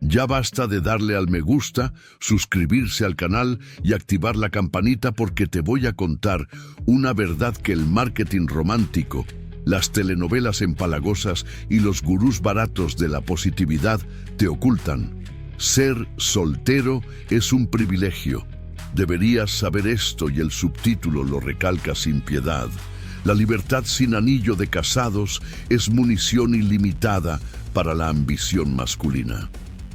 Ya basta de darle al me gusta, suscribirse al canal y activar la campanita porque te voy a contar una verdad que el marketing romántico, las telenovelas empalagosas y los gurús baratos de la positividad te ocultan. Ser soltero es un privilegio. Deberías saber esto y el subtítulo lo recalca sin piedad. La libertad sin anillo de casados es munición ilimitada para la ambición masculina.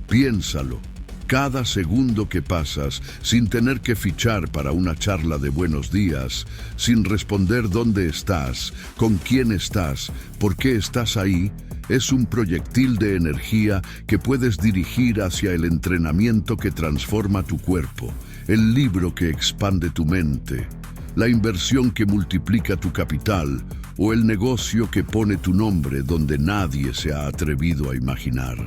Piénsalo. Cada segundo que pasas sin tener que fichar para una charla de buenos días, sin responder dónde estás, con quién estás, por qué estás ahí, es un proyectil de energía que puedes dirigir hacia el entrenamiento que transforma tu cuerpo, el libro que expande tu mente, la inversión que multiplica tu capital o el negocio que pone tu nombre donde nadie se ha atrevido a imaginar.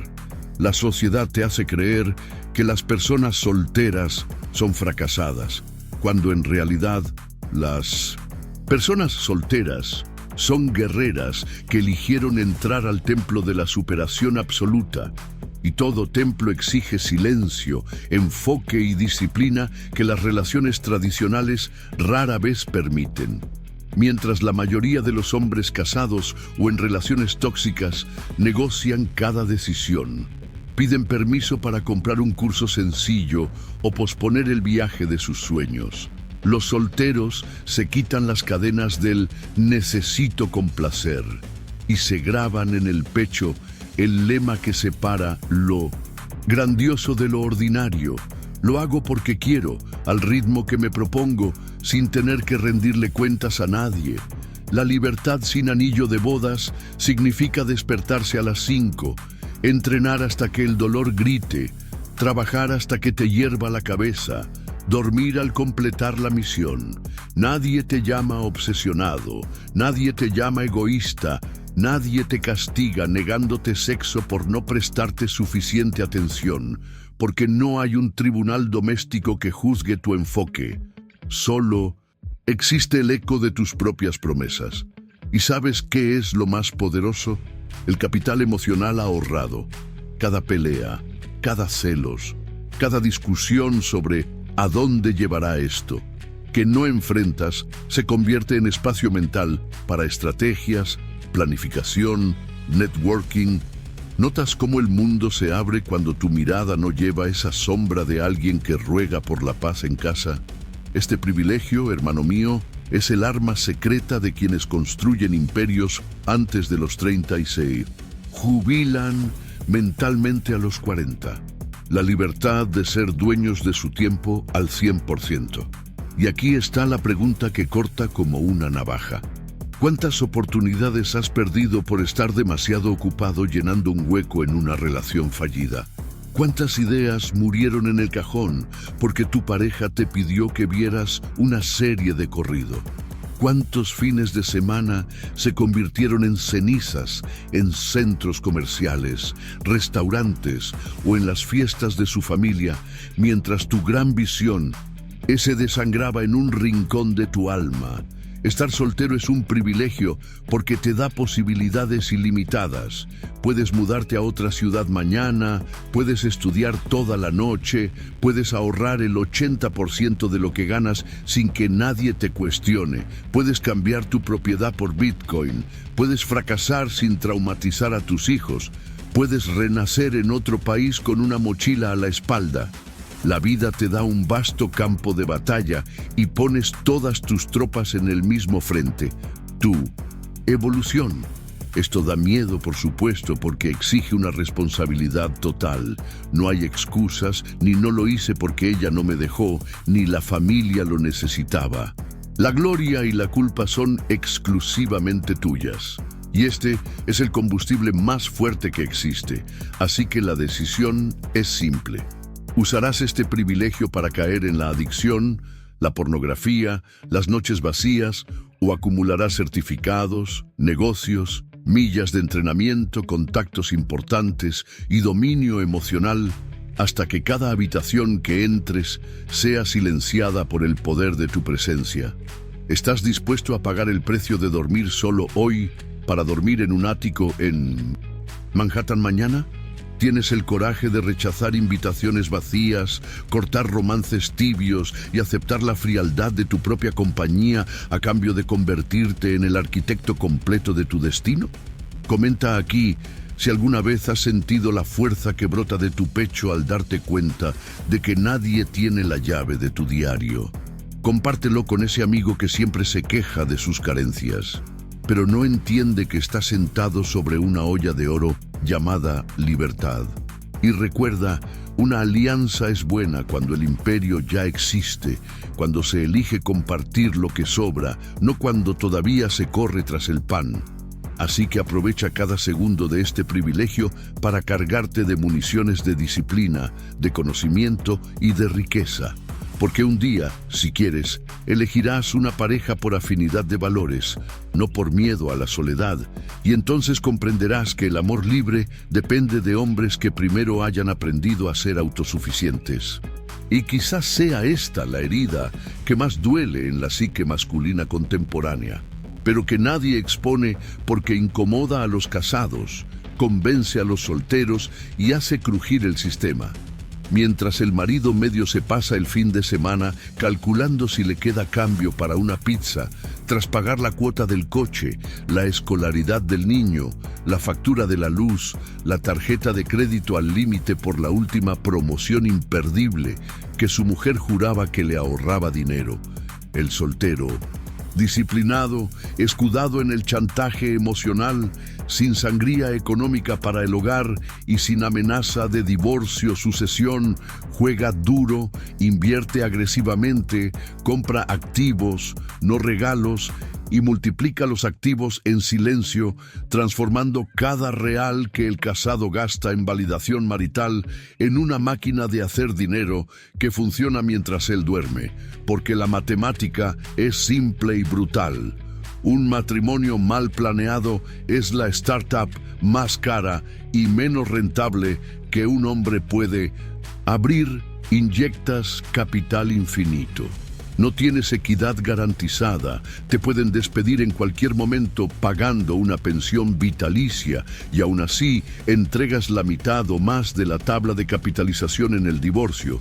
La sociedad te hace creer que las personas solteras son fracasadas, cuando en realidad las personas solteras son guerreras que eligieron entrar al templo de la superación absoluta. Y todo templo exige silencio, enfoque y disciplina que las relaciones tradicionales rara vez permiten. Mientras la mayoría de los hombres casados o en relaciones tóxicas negocian cada decisión. Piden permiso para comprar un curso sencillo o posponer el viaje de sus sueños. Los solteros se quitan las cadenas del necesito complacer y se graban en el pecho el lema que separa lo grandioso de lo ordinario. Lo hago porque quiero, al ritmo que me propongo, sin tener que rendirle cuentas a nadie. La libertad sin anillo de bodas significa despertarse a las 5, entrenar hasta que el dolor grite, trabajar hasta que te hierva la cabeza, dormir al completar la misión. Nadie te llama obsesionado, nadie te llama egoísta, nadie te castiga negándote sexo por no prestarte suficiente atención, porque no hay un tribunal doméstico que juzgue tu enfoque. Solo existe el eco de tus propias promesas. ¿Y sabes qué es lo más poderoso? El capital emocional ahorrado. Cada pelea, cada celos, cada discusión sobre ¿a dónde llevará esto?, que no enfrentas, se convierte en espacio mental para estrategias, planificación, networking. ¿Notas cómo el mundo se abre cuando tu mirada no lleva esa sombra de alguien que ruega por la paz en casa? Este privilegio, hermano mío, es el arma secreta de quienes construyen imperios antes de los 30 y se jubilan mentalmente a los 40. La libertad de ser dueños de su tiempo al 100%. Y aquí está la pregunta que corta como una navaja. ¿Cuántas oportunidades has perdido por estar demasiado ocupado llenando un hueco en una relación fallida? ¿Cuántas ideas murieron en el cajón porque tu pareja te pidió que vieras una serie de corrido? ¿Cuántos fines de semana se convirtieron en cenizas en centros comerciales, restaurantes o en las fiestas de su familia, mientras tu gran visión se desangraba en un rincón de tu alma? Estar soltero es un privilegio porque te da posibilidades ilimitadas. Puedes mudarte a otra ciudad mañana, puedes estudiar toda la noche, puedes ahorrar el 80% de lo que ganas sin que nadie te cuestione, puedes cambiar tu propiedad por Bitcoin, puedes fracasar sin traumatizar a tus hijos, puedes renacer en otro país con una mochila a la espalda. La vida te da un vasto campo de batalla y pones todas tus tropas en el mismo frente. Tu evolución. Esto da miedo, por supuesto, porque exige una responsabilidad total. No hay excusas, ni no lo hice porque ella no me dejó, ni la familia lo necesitaba. La gloria y la culpa son exclusivamente tuyas. Y este es el combustible más fuerte que existe. Así que la decisión es simple. ¿Usarás este privilegio para caer en la adicción, la pornografía, las noches vacías, o acumularás certificados, negocios, millas de entrenamiento, contactos importantes y dominio emocional hasta que cada habitación que entres sea silenciada por el poder de tu presencia? ¿Estás dispuesto a pagar el precio de dormir solo hoy para dormir en un ático en Manhattan mañana? Tienes el coraje de rechazar invitaciones vacías, cortar romances tibios y aceptar la frialdad de tu propia compañía a cambio de convertirte en el arquitecto completo de tu destino? Comenta aquí si alguna vez has sentido la fuerza que brota de tu pecho al darte cuenta de que nadie tiene la llave de tu diario. Compártelo con ese amigo que siempre se queja de sus carencias, pero no entiende que está sentado sobre una olla de oro llamada libertad. Y recuerda, una alianza es buena cuando el imperio ya existe, cuando se elige compartir lo que sobra, no cuando todavía se corre tras el pan. Así que aprovecha cada segundo de este privilegio para cargarte de municiones de disciplina, de conocimiento y de riqueza. Porque un día, si quieres, elegirás una pareja por afinidad de valores, no por miedo a la soledad, y entonces comprenderás que el amor libre depende de hombres que primero hayan aprendido a ser autosuficientes. Y quizás sea esta la herida que más duele en la psique masculina contemporánea, pero que nadie expone porque incomoda a los casados, convence a los solteros y hace crujir el sistema. Mientras el marido medio se pasa el fin de semana calculando si le queda cambio para una pizza, tras pagar la cuota del coche, la escolaridad del niño, la factura de la luz, la tarjeta de crédito al límite por la última promoción imperdible que su mujer juraba que le ahorraba dinero. El soltero, disciplinado, escudado en el chantaje emocional, sin sangría económica para el hogar y sin amenaza de divorcio, sucesión, juega duro, invierte agresivamente, compra activos, no regalos, y multiplica los activos en silencio, transformando cada real que el casado gasta en validación marital en una máquina de hacer dinero que funciona mientras él duerme, porque la matemática es simple y brutal. Un matrimonio mal planeado es la startup más cara y menos rentable que un hombre puede abrir. Inyectas capital infinito. No tienes equidad garantizada, te pueden despedir en cualquier momento pagando una pensión vitalicia y aún así entregas la mitad o más de la tabla de capitalización en el divorcio.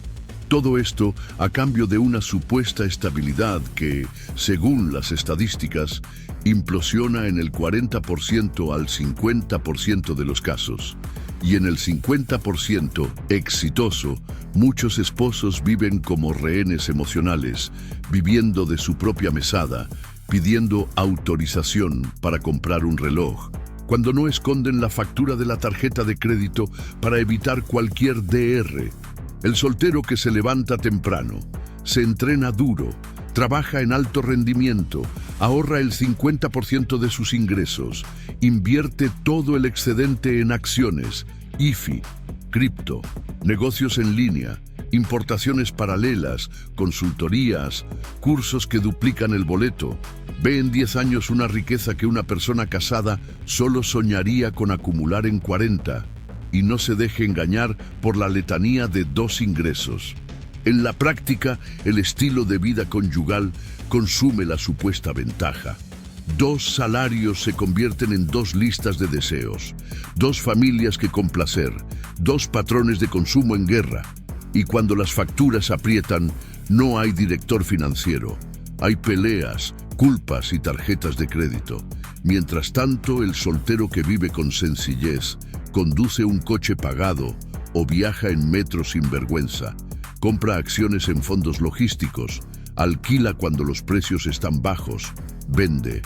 Todo esto a cambio de una supuesta estabilidad que, según las estadísticas, implosiona en el 40% al 50% de los casos. Y en el 50% exitoso, muchos esposos viven como rehenes emocionales, viviendo de su propia mesada, pidiendo autorización para comprar un reloj, cuando no esconden la factura de la tarjeta de crédito para evitar cualquier DR. El soltero que se levanta temprano, se entrena duro, trabaja en alto rendimiento, ahorra el 50% de sus ingresos, invierte todo el excedente en acciones, IFI, cripto, negocios en línea, importaciones paralelas, consultorías, cursos que duplican el boleto. Ve en 10 años una riqueza que una persona casada solo soñaría con acumular en 40, y no se deje engañar por la letanía de 2 ingresos. En la práctica, el estilo de vida conyugal consume la supuesta ventaja. 2 salarios se convierten en 2 listas de deseos, 2 familias que complacer, 2 patrones de consumo en guerra. Y cuando las facturas aprietan, no hay director financiero. Hay peleas, culpas y tarjetas de crédito. Mientras tanto, el soltero que vive con sencillez, conduce un coche pagado o viaja en metro sin vergüenza, compra acciones en fondos logísticos, alquila cuando los precios están bajos, vende.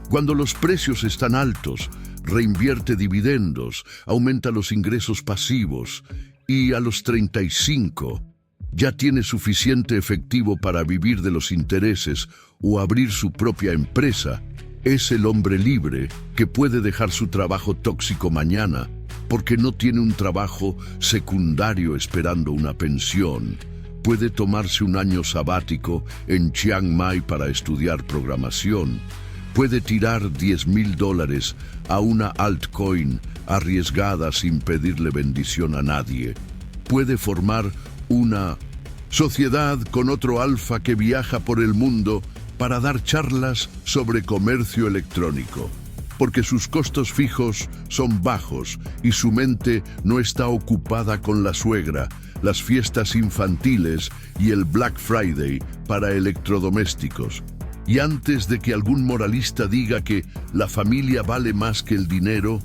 Cuando los precios están altos, reinvierte dividendos, aumenta los ingresos pasivos y a los 35 ya tiene suficiente efectivo para vivir de los intereses o abrir su propia empresa. Es el hombre libre que puede dejar su trabajo tóxico mañana porque no tiene un trabajo secundario esperando una pensión. Puede tomarse un año sabático en Chiang Mai para estudiar programación. Puede tirar $10,000 a una altcoin arriesgada sin pedirle bendición a nadie. Puede formar una sociedad con otro alfa que viaja por el mundo para dar charlas sobre comercio electrónico. porque sus costos fijos son bajos y su mente no está ocupada con la suegra, las fiestas infantiles y el Black Friday para electrodomésticos. Y antes de que algún moralista diga que la familia vale más que el dinero,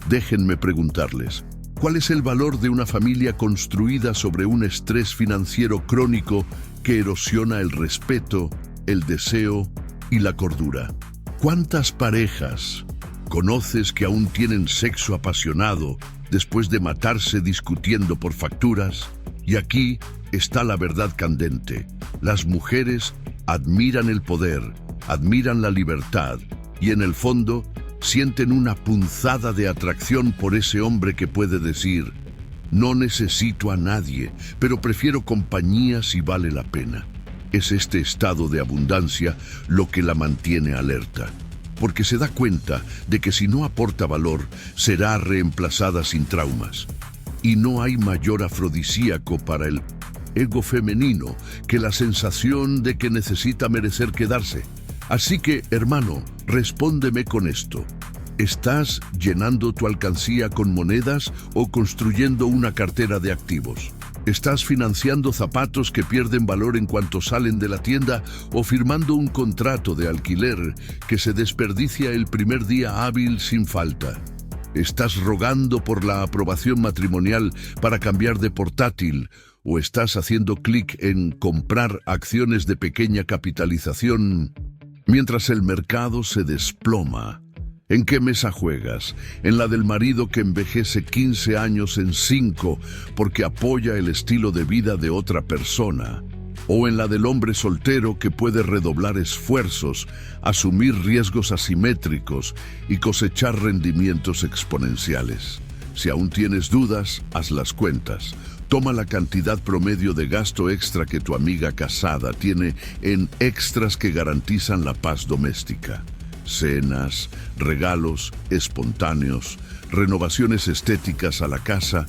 déjenme preguntarles, ¿cuál es el valor de una familia construida sobre un estrés financiero crónico que erosiona el respeto, el deseo y la cordura? ¿Cuántas parejas conoces que aún tienen sexo apasionado después de matarse discutiendo por facturas? Y aquí está la verdad candente. Las mujeres admiran el poder, admiran la libertad y en el fondo sienten una punzada de atracción por ese hombre que puede decir: no necesito a nadie, pero prefiero compañía si vale la pena. Es este estado de abundancia lo que la mantiene alerta, porque se da cuenta de que si no aporta valor, será reemplazada sin traumas. Y no hay mayor afrodisíaco para el ego femenino que la sensación de que necesita merecer quedarse. Así que, hermano, respóndeme con esto. ¿Estás llenando tu alcancía con monedas o construyendo una cartera de activos? ¿Estás financiando zapatos que pierden valor en cuanto salen de la tienda o firmando un contrato de alquiler que se desperdicia el primer día hábil sin falta? ¿Estás rogando por la aprobación matrimonial para cambiar de portátil o estás haciendo clic en comprar acciones de pequeña capitalización mientras el mercado se desploma? ¿En qué mesa juegas? ¿En la del marido que envejece 15 años en 5 porque apoya el estilo de vida de otra persona? ¿O en la del hombre soltero que puede redoblar esfuerzos, asumir riesgos asimétricos y cosechar rendimientos exponenciales? Si aún tienes dudas, haz las cuentas. Toma la cantidad promedio de gasto extra que tu amiga casada tiene en extras que garantizan la paz doméstica. Cenas, regalos espontáneos, renovaciones estéticas a la casa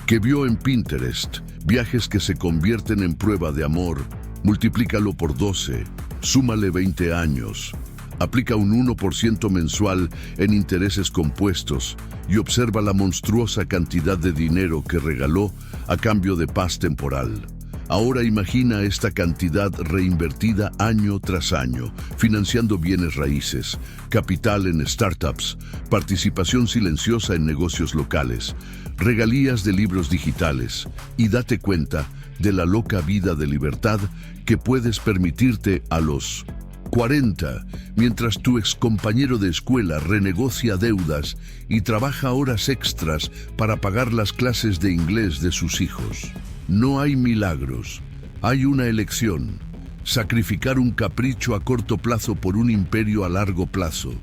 que vio en Pinterest, viajes que se convierten en prueba de amor. Multiplícalo por 12, súmale 20 años, aplica un 1% mensual en intereses compuestos y observa la monstruosa cantidad de dinero que regaló a cambio de paz temporal. Ahora imagina esta cantidad reinvertida año tras año, financiando bienes raíces, capital en startups, participación silenciosa en negocios locales, regalías de libros digitales, y date cuenta de la loca vida de libertad que puedes permitirte a los 40, mientras tu excompañero de escuela renegocia deudas y trabaja horas extras para pagar las clases de inglés de sus hijos. No hay milagros, hay una elección: sacrificar un capricho a corto plazo por un imperio a largo plazo,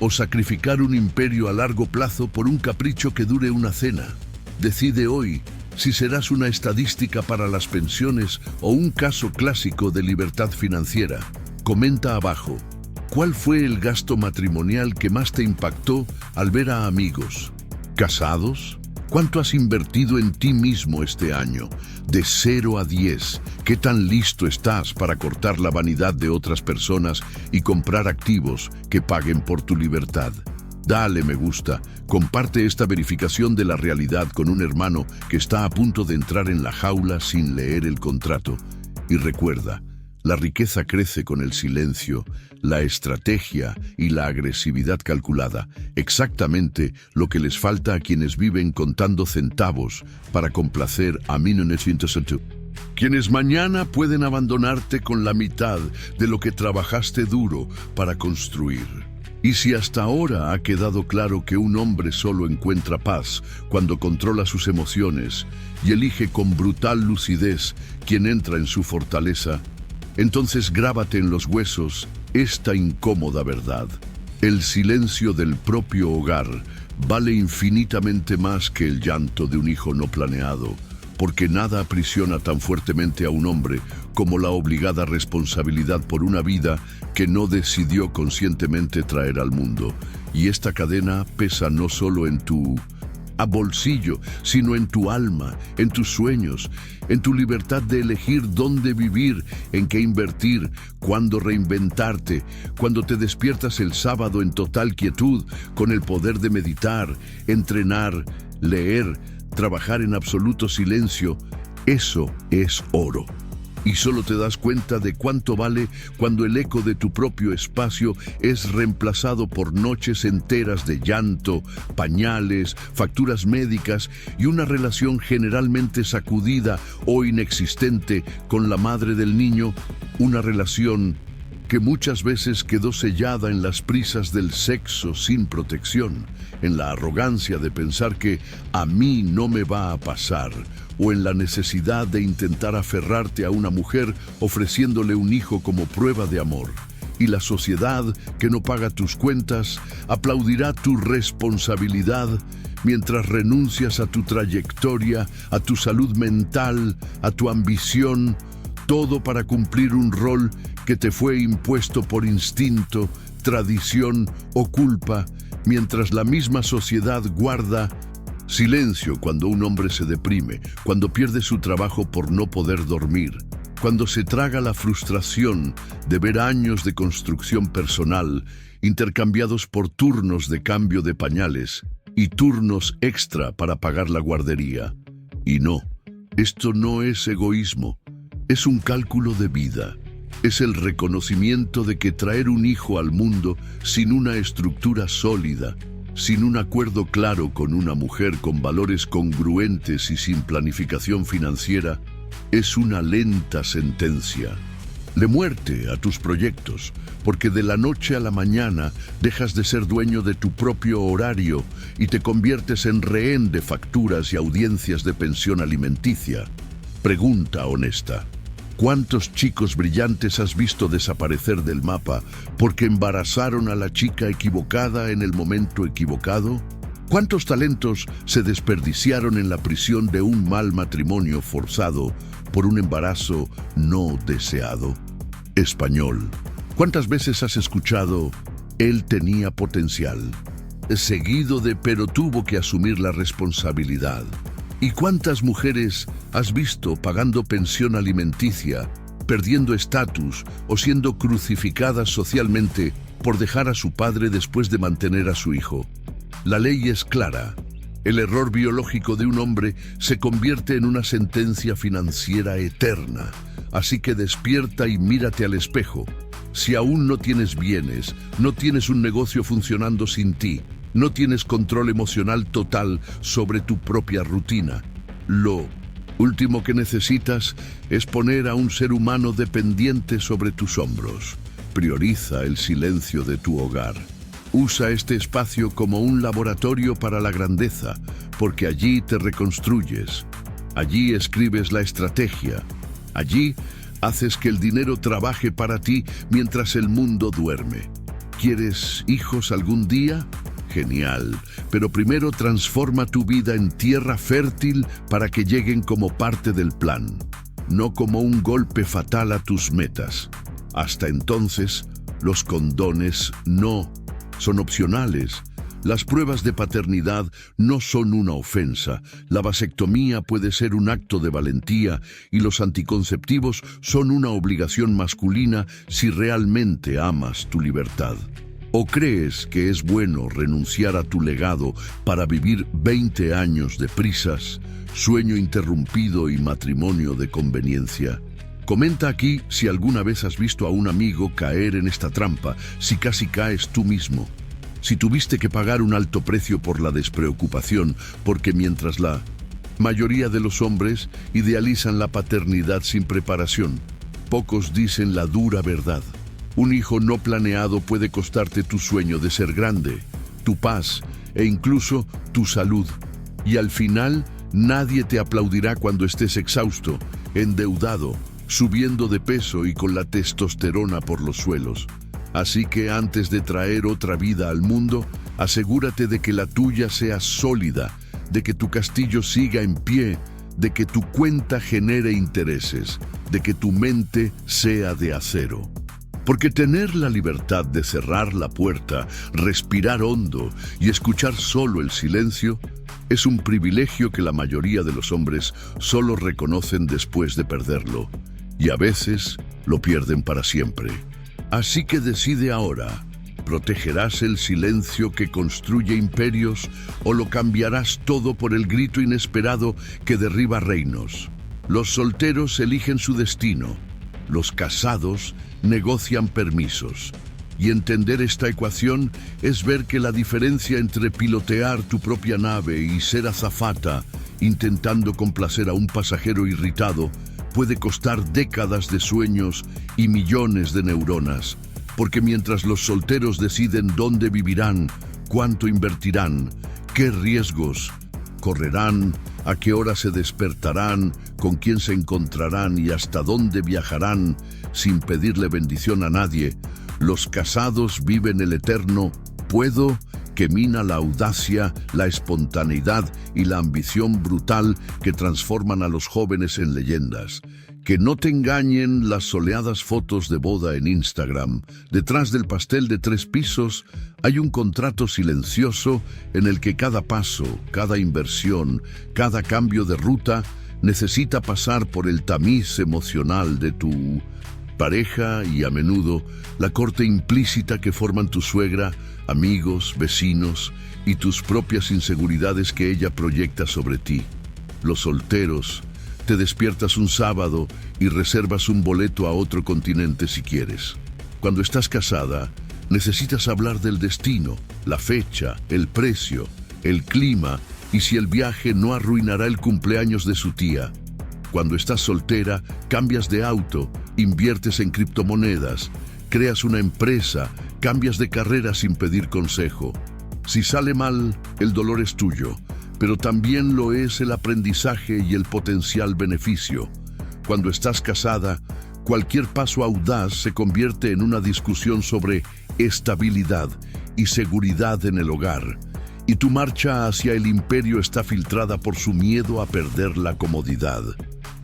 o sacrificar un imperio a largo plazo por un capricho que dure una cena. Decide hoy si serás una estadística para las pensiones o un caso clásico de libertad financiera. Comenta abajo, ¿cuál fue el gasto matrimonial que más te impactó al ver a amigos casados? ¿Cuánto has invertido en ti mismo este año? De 0 a 10, ¿qué tan listo estás para cortar la vanidad de otras personas y comprar activos que paguen por tu libertad? Dale me gusta, comparte esta verificación de la realidad con un hermano que está a punto de entrar en la jaula sin leer el contrato. Y recuerda, la riqueza crece con el silencio, la estrategia y la agresividad calculada, exactamente lo que les falta a quienes viven contando centavos para complacer a 1900. Quienes mañana pueden abandonarte con la mitad de lo que trabajaste duro para construir. Y si hasta ahora ha quedado claro que un hombre solo encuentra paz cuando controla sus emociones y elige con brutal lucidez quien entra en su fortaleza, entonces grábate en los huesos esta incómoda verdad: el silencio del propio hogar vale infinitamente más que el llanto de un hijo no planeado, porque nada aprisiona tan fuertemente a un hombre como la obligada responsabilidad por una vida que no decidió conscientemente traer al mundo. Y esta cadena pesa no solo en tu a bolsillo, sino en tu alma, en tus sueños, en tu libertad de elegir dónde vivir, en qué invertir, cuándo reinventarte, cuando te despiertas el sábado en total quietud, con el poder de meditar, entrenar, leer, trabajar en absoluto silencio. Eso es oro. Y solo te das cuenta de cuánto vale cuando el eco de tu propio espacio es reemplazado por noches enteras de llanto, pañales, facturas médicas y una relación generalmente sacudida o inexistente con la madre del niño, una relación que muchas veces quedó sellada en las prisas del sexo sin protección, en la arrogancia de pensar que a mí no me va a pasar, o en la necesidad de intentar aferrarte a una mujer ofreciéndole un hijo como prueba de amor. Y la sociedad, que no paga tus cuentas, aplaudirá tu responsabilidad mientras renuncias a tu trayectoria, a tu salud mental, a tu ambición, todo para cumplir un rol que te fue impuesto por instinto, tradición o culpa, mientras la misma sociedad guarda silencio cuando un hombre se deprime, cuando pierde su trabajo por no poder dormir, cuando se traga la frustración de ver años de construcción personal intercambiados por turnos de cambio de pañales y turnos extra para pagar la guardería. Y no, esto no es egoísmo, es un cálculo de vida. Es el reconocimiento de que traer un hijo al mundo sin una estructura sólida, sin un acuerdo claro con una mujer con valores congruentes y sin planificación financiera, es una lenta sentencia de muerte a tus proyectos, porque de la noche a la mañana dejas de ser dueño de tu propio horario y te conviertes en rehén de facturas y audiencias de pensión alimenticia. Pregunta honesta. ¿Cuántos chicos brillantes has visto desaparecer del mapa porque embarazaron a la chica equivocada en el momento equivocado? ¿Cuántos talentos se desperdiciaron en la prisión de un mal matrimonio forzado por un embarazo no deseado? Español. ¿Cuántas veces has escuchado "él tenía potencial", seguido de "pero tuvo que asumir la responsabilidad"? ¿Y cuántas mujeres has visto pagando pensión alimenticia, perdiendo estatus o siendo crucificadas socialmente por dejar a su padre después de mantener a su hijo? La ley es clara. El error biológico de un hombre se convierte en una sentencia financiera eterna. Así que despierta y mírate al espejo. Si aún no tienes bienes, no tienes un negocio funcionando sin ti, no tienes control emocional total sobre tu propia rutina, lo último que necesitas es poner a un ser humano dependiente sobre tus hombros. Prioriza el silencio de tu hogar. Usa este espacio como un laboratorio para la grandeza, porque allí te reconstruyes. Allí escribes la estrategia. Allí haces que el dinero trabaje para ti mientras el mundo duerme. ¿Quieres hijos algún día? Genial, pero primero transforma tu vida en tierra fértil para que lleguen como parte del plan, no como un golpe fatal a tus metas. Hasta entonces, los condones no son opcionales. Las pruebas de paternidad no son una ofensa. La vasectomía puede ser un acto de valentía y los anticonceptivos son una obligación masculina si realmente amas tu libertad. ¿O crees que es bueno renunciar a tu legado para vivir 20 años de prisas, sueño interrumpido y matrimonio de conveniencia? Comenta aquí si alguna vez has visto a un amigo caer en esta trampa, si casi caes tú mismo. Si tuviste que pagar un alto precio por la despreocupación, porque mientras la mayoría de los hombres idealizan la paternidad sin preparación, pocos dicen la dura verdad. Un hijo no planeado puede costarte tu sueño de ser grande, tu paz e incluso tu salud. Y al final, nadie te aplaudirá cuando estés exhausto, endeudado, subiendo de peso y con la testosterona por los suelos. Así que antes de traer otra vida al mundo, asegúrate de que la tuya sea sólida, de que tu castillo siga en pie, de que tu cuenta genere intereses, de que tu mente sea de acero. Porque tener la libertad de cerrar la puerta, respirar hondo y escuchar solo el silencio Es un privilegio que la mayoría de los hombres solo reconocen después de perderlo, y a veces lo pierden para siempre. Así que decide ahora. ¿Protegerás el silencio que construye imperios o lo cambiarás todo por el grito inesperado que derriba reinos? Los solteros eligen su destino, los casados negocian permisos. Y entender esta ecuación es ver que la diferencia entre pilotear tu propia nave y ser azafata, intentando complacer a un pasajero irritado, puede costar décadas de sueños y millones de neuronas. Porque mientras los solteros deciden dónde vivirán, cuánto invertirán, qué riesgos correrán, a qué hora se despertarán, con quién se encontrarán y hasta dónde viajarán sin pedirle bendición a nadie, los casados viven el eterno "puedo", que mina la audacia, la espontaneidad y la ambición brutal que transforman a los jóvenes en leyendas. Que no te engañen las soleadas fotos de boda en Instagram. Detrás del pastel de 3 pisos hay un contrato silencioso en el que cada paso, cada inversión, cada cambio de ruta necesita pasar por el tamiz emocional de tu pareja y a menudo la corte implícita que forman tu suegra, amigos, vecinos y tus propias inseguridades que ella proyecta sobre ti. Los solteros, te despiertas un sábado y reservas un boleto a otro continente si quieres. Cuando estás casada, necesitas hablar del destino, la fecha, el precio, el clima y si el viaje no arruinará el cumpleaños de su tía. Cuando estás soltera, cambias de auto, inviertes en criptomonedas, creas una empresa, cambias de carrera sin pedir consejo. Si sale mal, el dolor es tuyo, pero también lo es el aprendizaje y el potencial beneficio. Cuando estás casada, cualquier paso audaz se convierte en una discusión sobre estabilidad y seguridad en el hogar, y tu marcha hacia el imperio está filtrada por su miedo a perder la comodidad.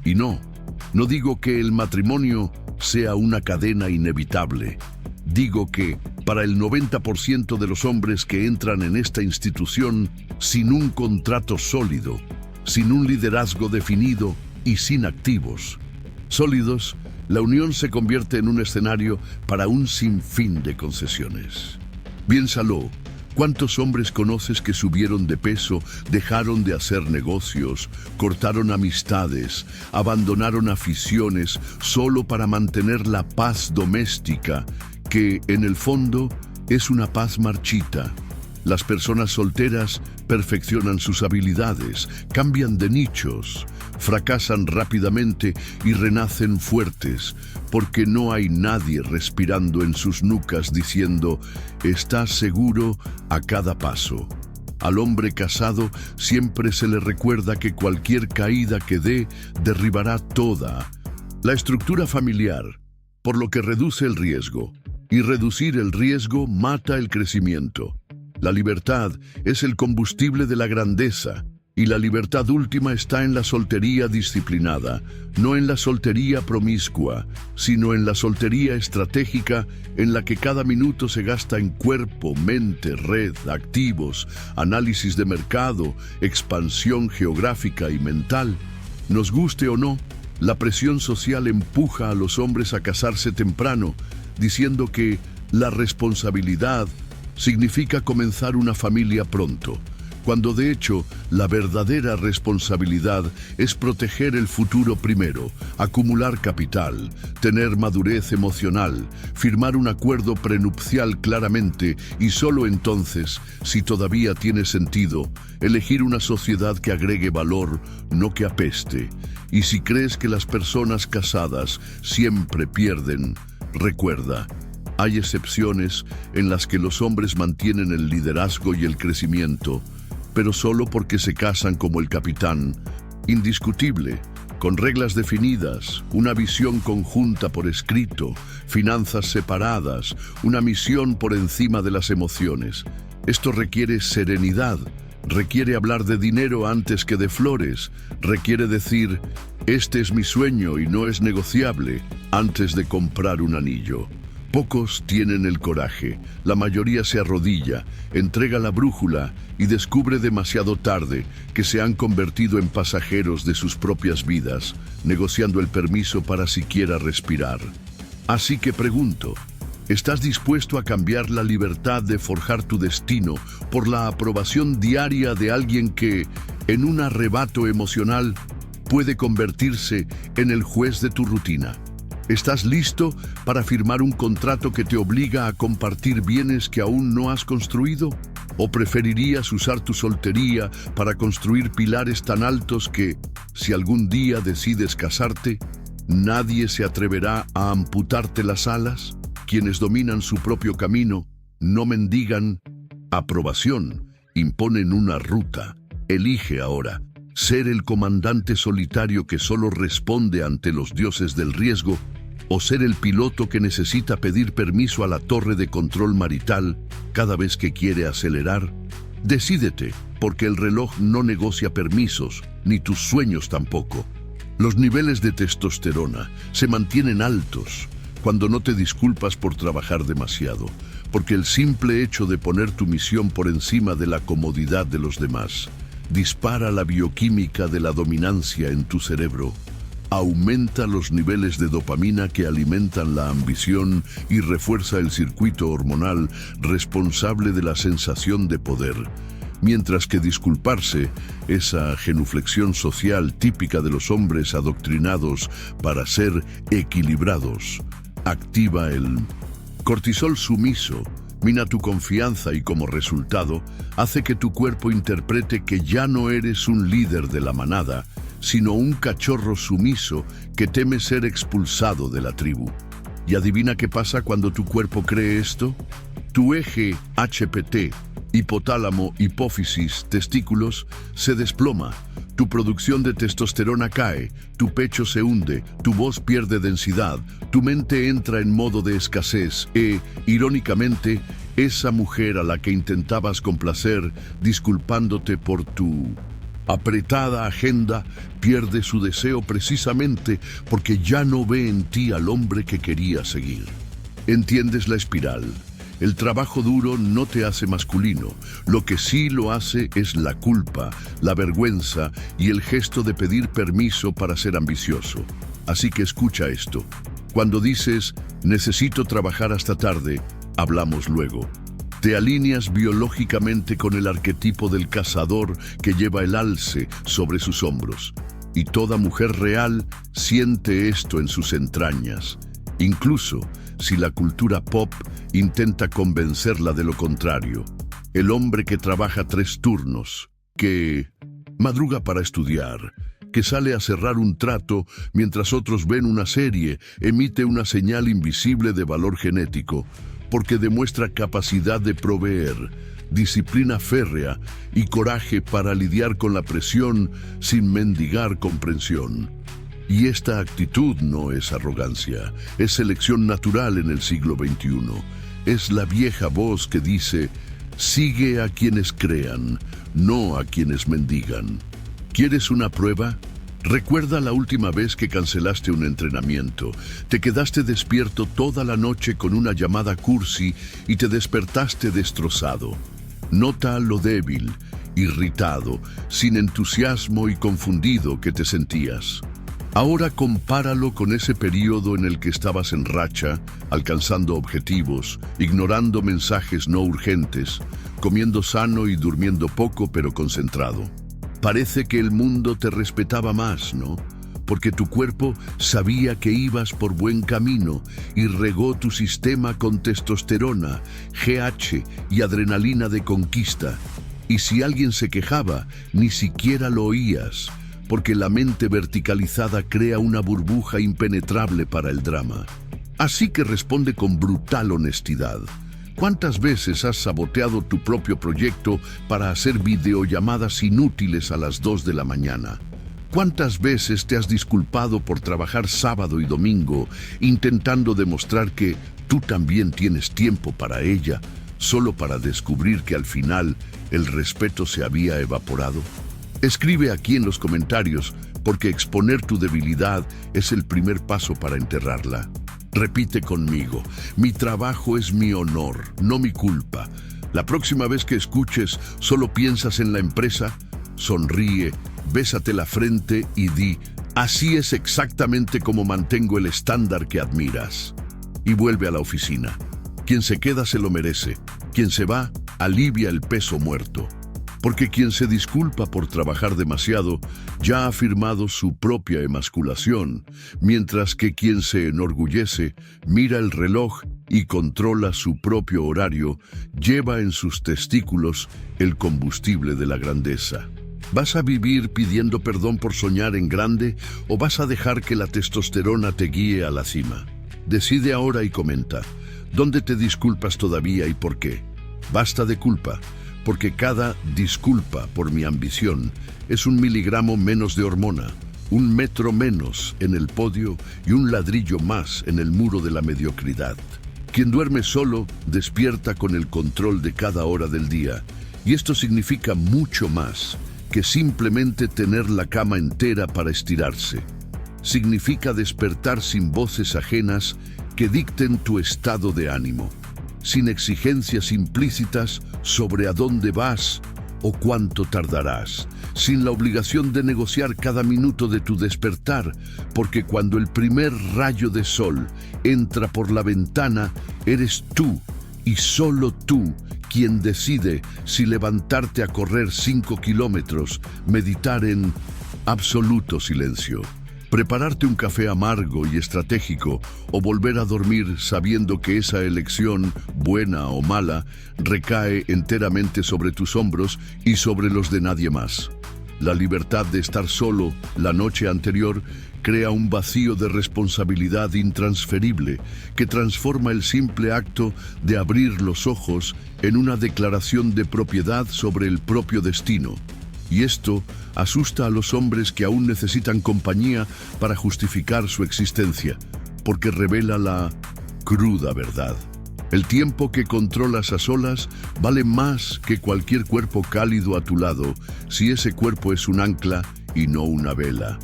Y no digo que el matrimonio sea una cadena inevitable. Digo que, para el 90% de los hombres que entran en esta institución sin un contrato sólido, sin un liderazgo definido y sin activos sólidos, la unión se convierte en un escenario para un sinfín de concesiones. Piénsalo. ¿Cuántos hombres conoces que subieron de peso, dejaron de hacer negocios, cortaron amistades, abandonaron aficiones solo para mantener la paz doméstica, que en el fondo es una paz marchita? Las personas solteras perfeccionan sus habilidades, cambian de nichos, fracasan rápidamente y renacen fuertes, porque no hay nadie respirando en sus nucas diciendo «estás seguro» a cada paso. Al hombre casado siempre se le recuerda que cualquier caída que dé derribará toda la estructura familiar, por lo que reduce el riesgo, y reducir el riesgo mata el crecimiento. La libertad es el combustible de la grandeza, y la libertad última está en la soltería disciplinada, no en la soltería promiscua, sino en la soltería estratégica en la que cada minuto se gasta en cuerpo, mente, red, activos, análisis de mercado, expansión geográfica y mental. Nos guste o no, la presión social empuja a los hombres a casarse temprano, diciendo que la responsabilidad significa comenzar una familia pronto, cuando de hecho la verdadera responsabilidad es proteger el futuro primero, acumular capital, tener madurez emocional, firmar un acuerdo prenupcial claramente y solo entonces, si todavía tiene sentido, elegir una sociedad que agregue valor, no que apeste. Y si crees que las personas casadas siempre pierden, recuerda, hay excepciones en las que los hombres mantienen el liderazgo y el crecimiento, pero solo porque se casan como el capitán, indiscutible, con reglas definidas, una visión conjunta por escrito, finanzas separadas, una misión por encima de las emociones. Esto requiere serenidad, requiere hablar de dinero antes que de flores, requiere decir, este es mi sueño y no es negociable, antes de comprar un anillo. Pocos tienen el coraje, la mayoría se arrodilla, entrega la brújula y descubre demasiado tarde que se han convertido en pasajeros de sus propias vidas, negociando el permiso para siquiera respirar. Así que pregunto, ¿estás dispuesto a cambiar la libertad de forjar tu destino por la aprobación diaria de alguien que, en un arrebato emocional, puede convertirse en el juez de tu rutina? ¿Estás listo para firmar un contrato que te obliga a compartir bienes que aún no has construido? ¿O preferirías usar tu soltería para construir pilares tan altos que, si algún día decides casarte, nadie se atreverá a amputarte las alas? Quienes dominan su propio camino no mendigan aprobación, imponen una ruta. Elige ahora ser el comandante solitario que solo responde ante los dioses del riesgo, o ser el piloto que necesita pedir permiso a la torre de control marital cada vez que quiere acelerar. Decídete, porque el reloj no negocia permisos, ni tus sueños tampoco. Los niveles de testosterona se mantienen altos cuando no te disculpas por trabajar demasiado, porque el simple hecho de poner tu misión por encima de la comodidad de los demás dispara la bioquímica de la dominancia en tu cerebro. Aumenta los niveles de dopamina que alimentan la ambición y refuerza el circuito hormonal responsable de la sensación de poder. Mientras que disculparse, esa genuflexión social típica de los hombres adoctrinados para ser equilibrados, activa el cortisol sumiso, mina tu confianza y como resultado hace que tu cuerpo interprete que ya no eres un líder de la manada, sino un cachorro sumiso que teme ser expulsado de la tribu. ¿Y adivina qué pasa cuando tu cuerpo cree esto? Tu eje HPT, hipotálamo, hipófisis, testículos, se desploma. Tu producción de testosterona cae, tu pecho se hunde, tu voz pierde densidad, tu mente entra en modo de escasez irónicamente, esa mujer a la que intentabas complacer disculpándote por tu apretada agenda pierde su deseo precisamente porque ya no ve en ti al hombre que quería seguir. ¿Entiendes la espiral? El trabajo duro no te hace masculino, lo que sí lo hace es la culpa, la vergüenza y el gesto de pedir permiso para ser ambicioso. Así que escucha esto. Cuando dices, necesito trabajar hasta tarde, hablamos luego. Te alineas biológicamente con el arquetipo del cazador que lleva el alce sobre sus hombros. Y toda mujer real siente esto en sus entrañas, incluso si la cultura pop intenta convencerla de lo contrario. El hombre que trabaja 3 turnos, que madruga para estudiar, que sale a cerrar un trato mientras otros ven una serie, emite una señal invisible de valor genético, porque demuestra capacidad de proveer, disciplina férrea y coraje para lidiar con la presión sin mendigar comprensión. Y esta actitud no es arrogancia, es selección natural en el siglo XXI. Es la vieja voz que dice, sigue a quienes crean, no a quienes mendigan. ¿Quieres una prueba? Recuerda la última vez que cancelaste un entrenamiento. Te quedaste despierto toda la noche con una llamada cursi y te despertaste destrozado. Nota lo débil, irritado, sin entusiasmo y confundido que te sentías. Ahora compáralo con ese periodo en el que estabas en racha, alcanzando objetivos, ignorando mensajes no urgentes, comiendo sano y durmiendo poco pero concentrado. Parece que el mundo te respetaba más, ¿no? Porque tu cuerpo sabía que ibas por buen camino y regó tu sistema con testosterona, GH y adrenalina de conquista. Y si alguien se quejaba, ni siquiera lo oías, porque la mente verticalizada crea una burbuja impenetrable para el drama. Así que responde con brutal honestidad. ¿Cuántas veces has saboteado tu propio proyecto para hacer videollamadas inútiles a las 2 de la mañana? ¿Cuántas veces te has disculpado por trabajar sábado y domingo, intentando demostrar que tú también tienes tiempo para ella, solo para descubrir que al final el respeto se había evaporado? Escribe aquí en los comentarios, porque exponer tu debilidad es el primer paso para enterrarla. Repite conmigo: mi trabajo es mi honor, no mi culpa. La próxima vez que escuches "solo piensas en la empresa", sonríe, bésate la frente y di: así es exactamente como mantengo el estándar que admiras. Y vuelve a la oficina. Quien se queda se lo merece. Quien se va alivia el peso muerto. Porque quien se disculpa por trabajar demasiado ya ha firmado su propia emasculación, mientras que quien se enorgullece, mira el reloj y controla su propio horario, lleva en sus testículos el combustible de la grandeza. ¿Vas a vivir pidiendo perdón por soñar en grande o vas a dejar que la testosterona te guíe a la cima? Decide ahora y comenta. ¿Dónde te disculpas todavía y por qué? Basta de culpa, porque cada disculpa por mi ambición es 1 miligramo menos de hormona, 1 metro menos en el podio y 1 ladrillo más en el muro de la mediocridad. Quien duerme solo despierta con el control de cada hora del día, y esto significa mucho más que simplemente tener la cama entera para estirarse. Significa despertar sin voces ajenas que dicten tu estado de ánimo, sin exigencias implícitas sobre a dónde vas o cuánto tardarás, sin la obligación de negociar cada minuto de tu despertar, porque cuando el primer rayo de sol entra por la ventana, eres tú y solo tú quien decide si levantarte a correr 5 kilómetros, meditar en absoluto silencio, prepararte un café amargo y estratégico o volver a dormir sabiendo que esa elección, buena o mala, recae enteramente sobre tus hombros y sobre los de nadie más. La libertad de estar solo la noche anterior crea un vacío de responsabilidad intransferible que transforma el simple acto de abrir los ojos en una declaración de propiedad sobre el propio destino. Y esto asusta a los hombres que aún necesitan compañía para justificar su existencia, porque revela la cruda verdad. El tiempo que controlas a solas vale más que cualquier cuerpo cálido a tu lado, si ese cuerpo es un ancla y no una vela.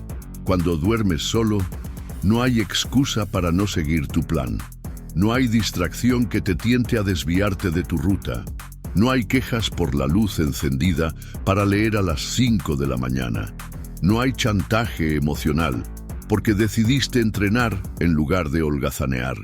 Cuando duermes solo, no hay excusa para no seguir tu plan. No hay distracción que te tiente a desviarte de tu ruta. No hay quejas por la luz encendida para leer a las 5 de la mañana. No hay chantaje emocional, porque decidiste entrenar en lugar de holgazanear.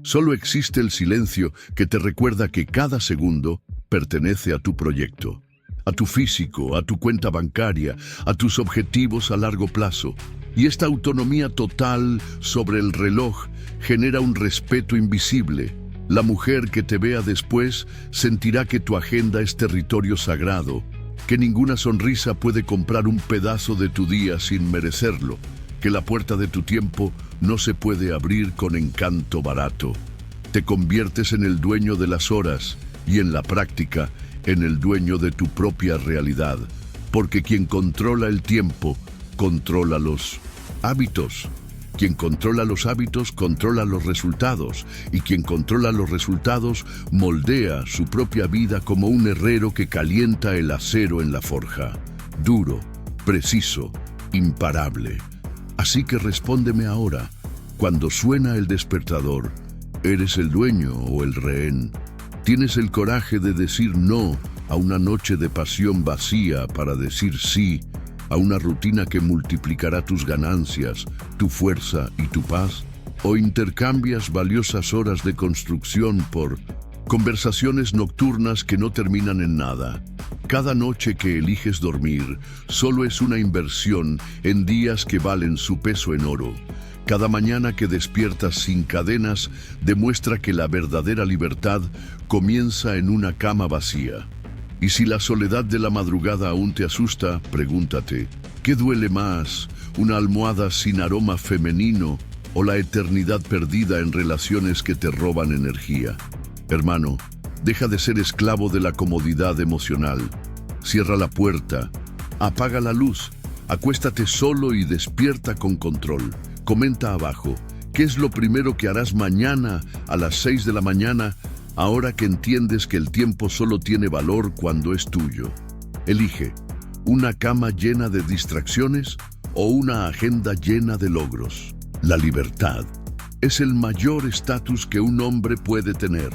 Solo existe el silencio que te recuerda que cada segundo pertenece a tu proyecto, a tu físico, a tu cuenta bancaria, a tus objetivos a largo plazo. Y esta autonomía total sobre el reloj genera un respeto invisible. La mujer que te vea después sentirá que tu agenda es territorio sagrado, que ninguna sonrisa puede comprar un pedazo de tu día sin merecerlo, que la puerta de tu tiempo no se puede abrir con encanto barato. Te conviertes en el dueño de las horas y en la práctica en el dueño de tu propia realidad, porque quien controla el tiempo controla los hábitos. Quien controla los hábitos controla los resultados, y quien controla los resultados moldea su propia vida como un herrero que calienta el acero en la forja. Duro, preciso, imparable. Así que respóndeme ahora, cuando suena el despertador, ¿eres el dueño o el rehén? ¿Tienes el coraje de decir no a una noche de pasión vacía para decir sí a una rutina que multiplicará tus ganancias, tu fuerza y tu paz? ¿O intercambias valiosas horas de construcción por conversaciones nocturnas que no terminan en nada? Cada noche que eliges dormir solo es una inversión en días que valen su peso en oro. Cada mañana que despiertas sin cadenas demuestra que la verdadera libertad comienza en una cama vacía. Y si la soledad de la madrugada aún te asusta, pregúntate, ¿qué duele más? ¿Una almohada sin aroma femenino o la eternidad perdida en relaciones que te roban energía? Hermano, deja de ser esclavo de la comodidad emocional. Cierra la puerta, apaga la luz, acuéstate solo y despierta con control. Comenta abajo, ¿qué es lo primero que harás mañana a las 6 de la mañana? Ahora que entiendes que el tiempo solo tiene valor cuando es tuyo. Elige, una cama llena de distracciones o una agenda llena de logros. La libertad es el mayor estatus que un hombre puede tener.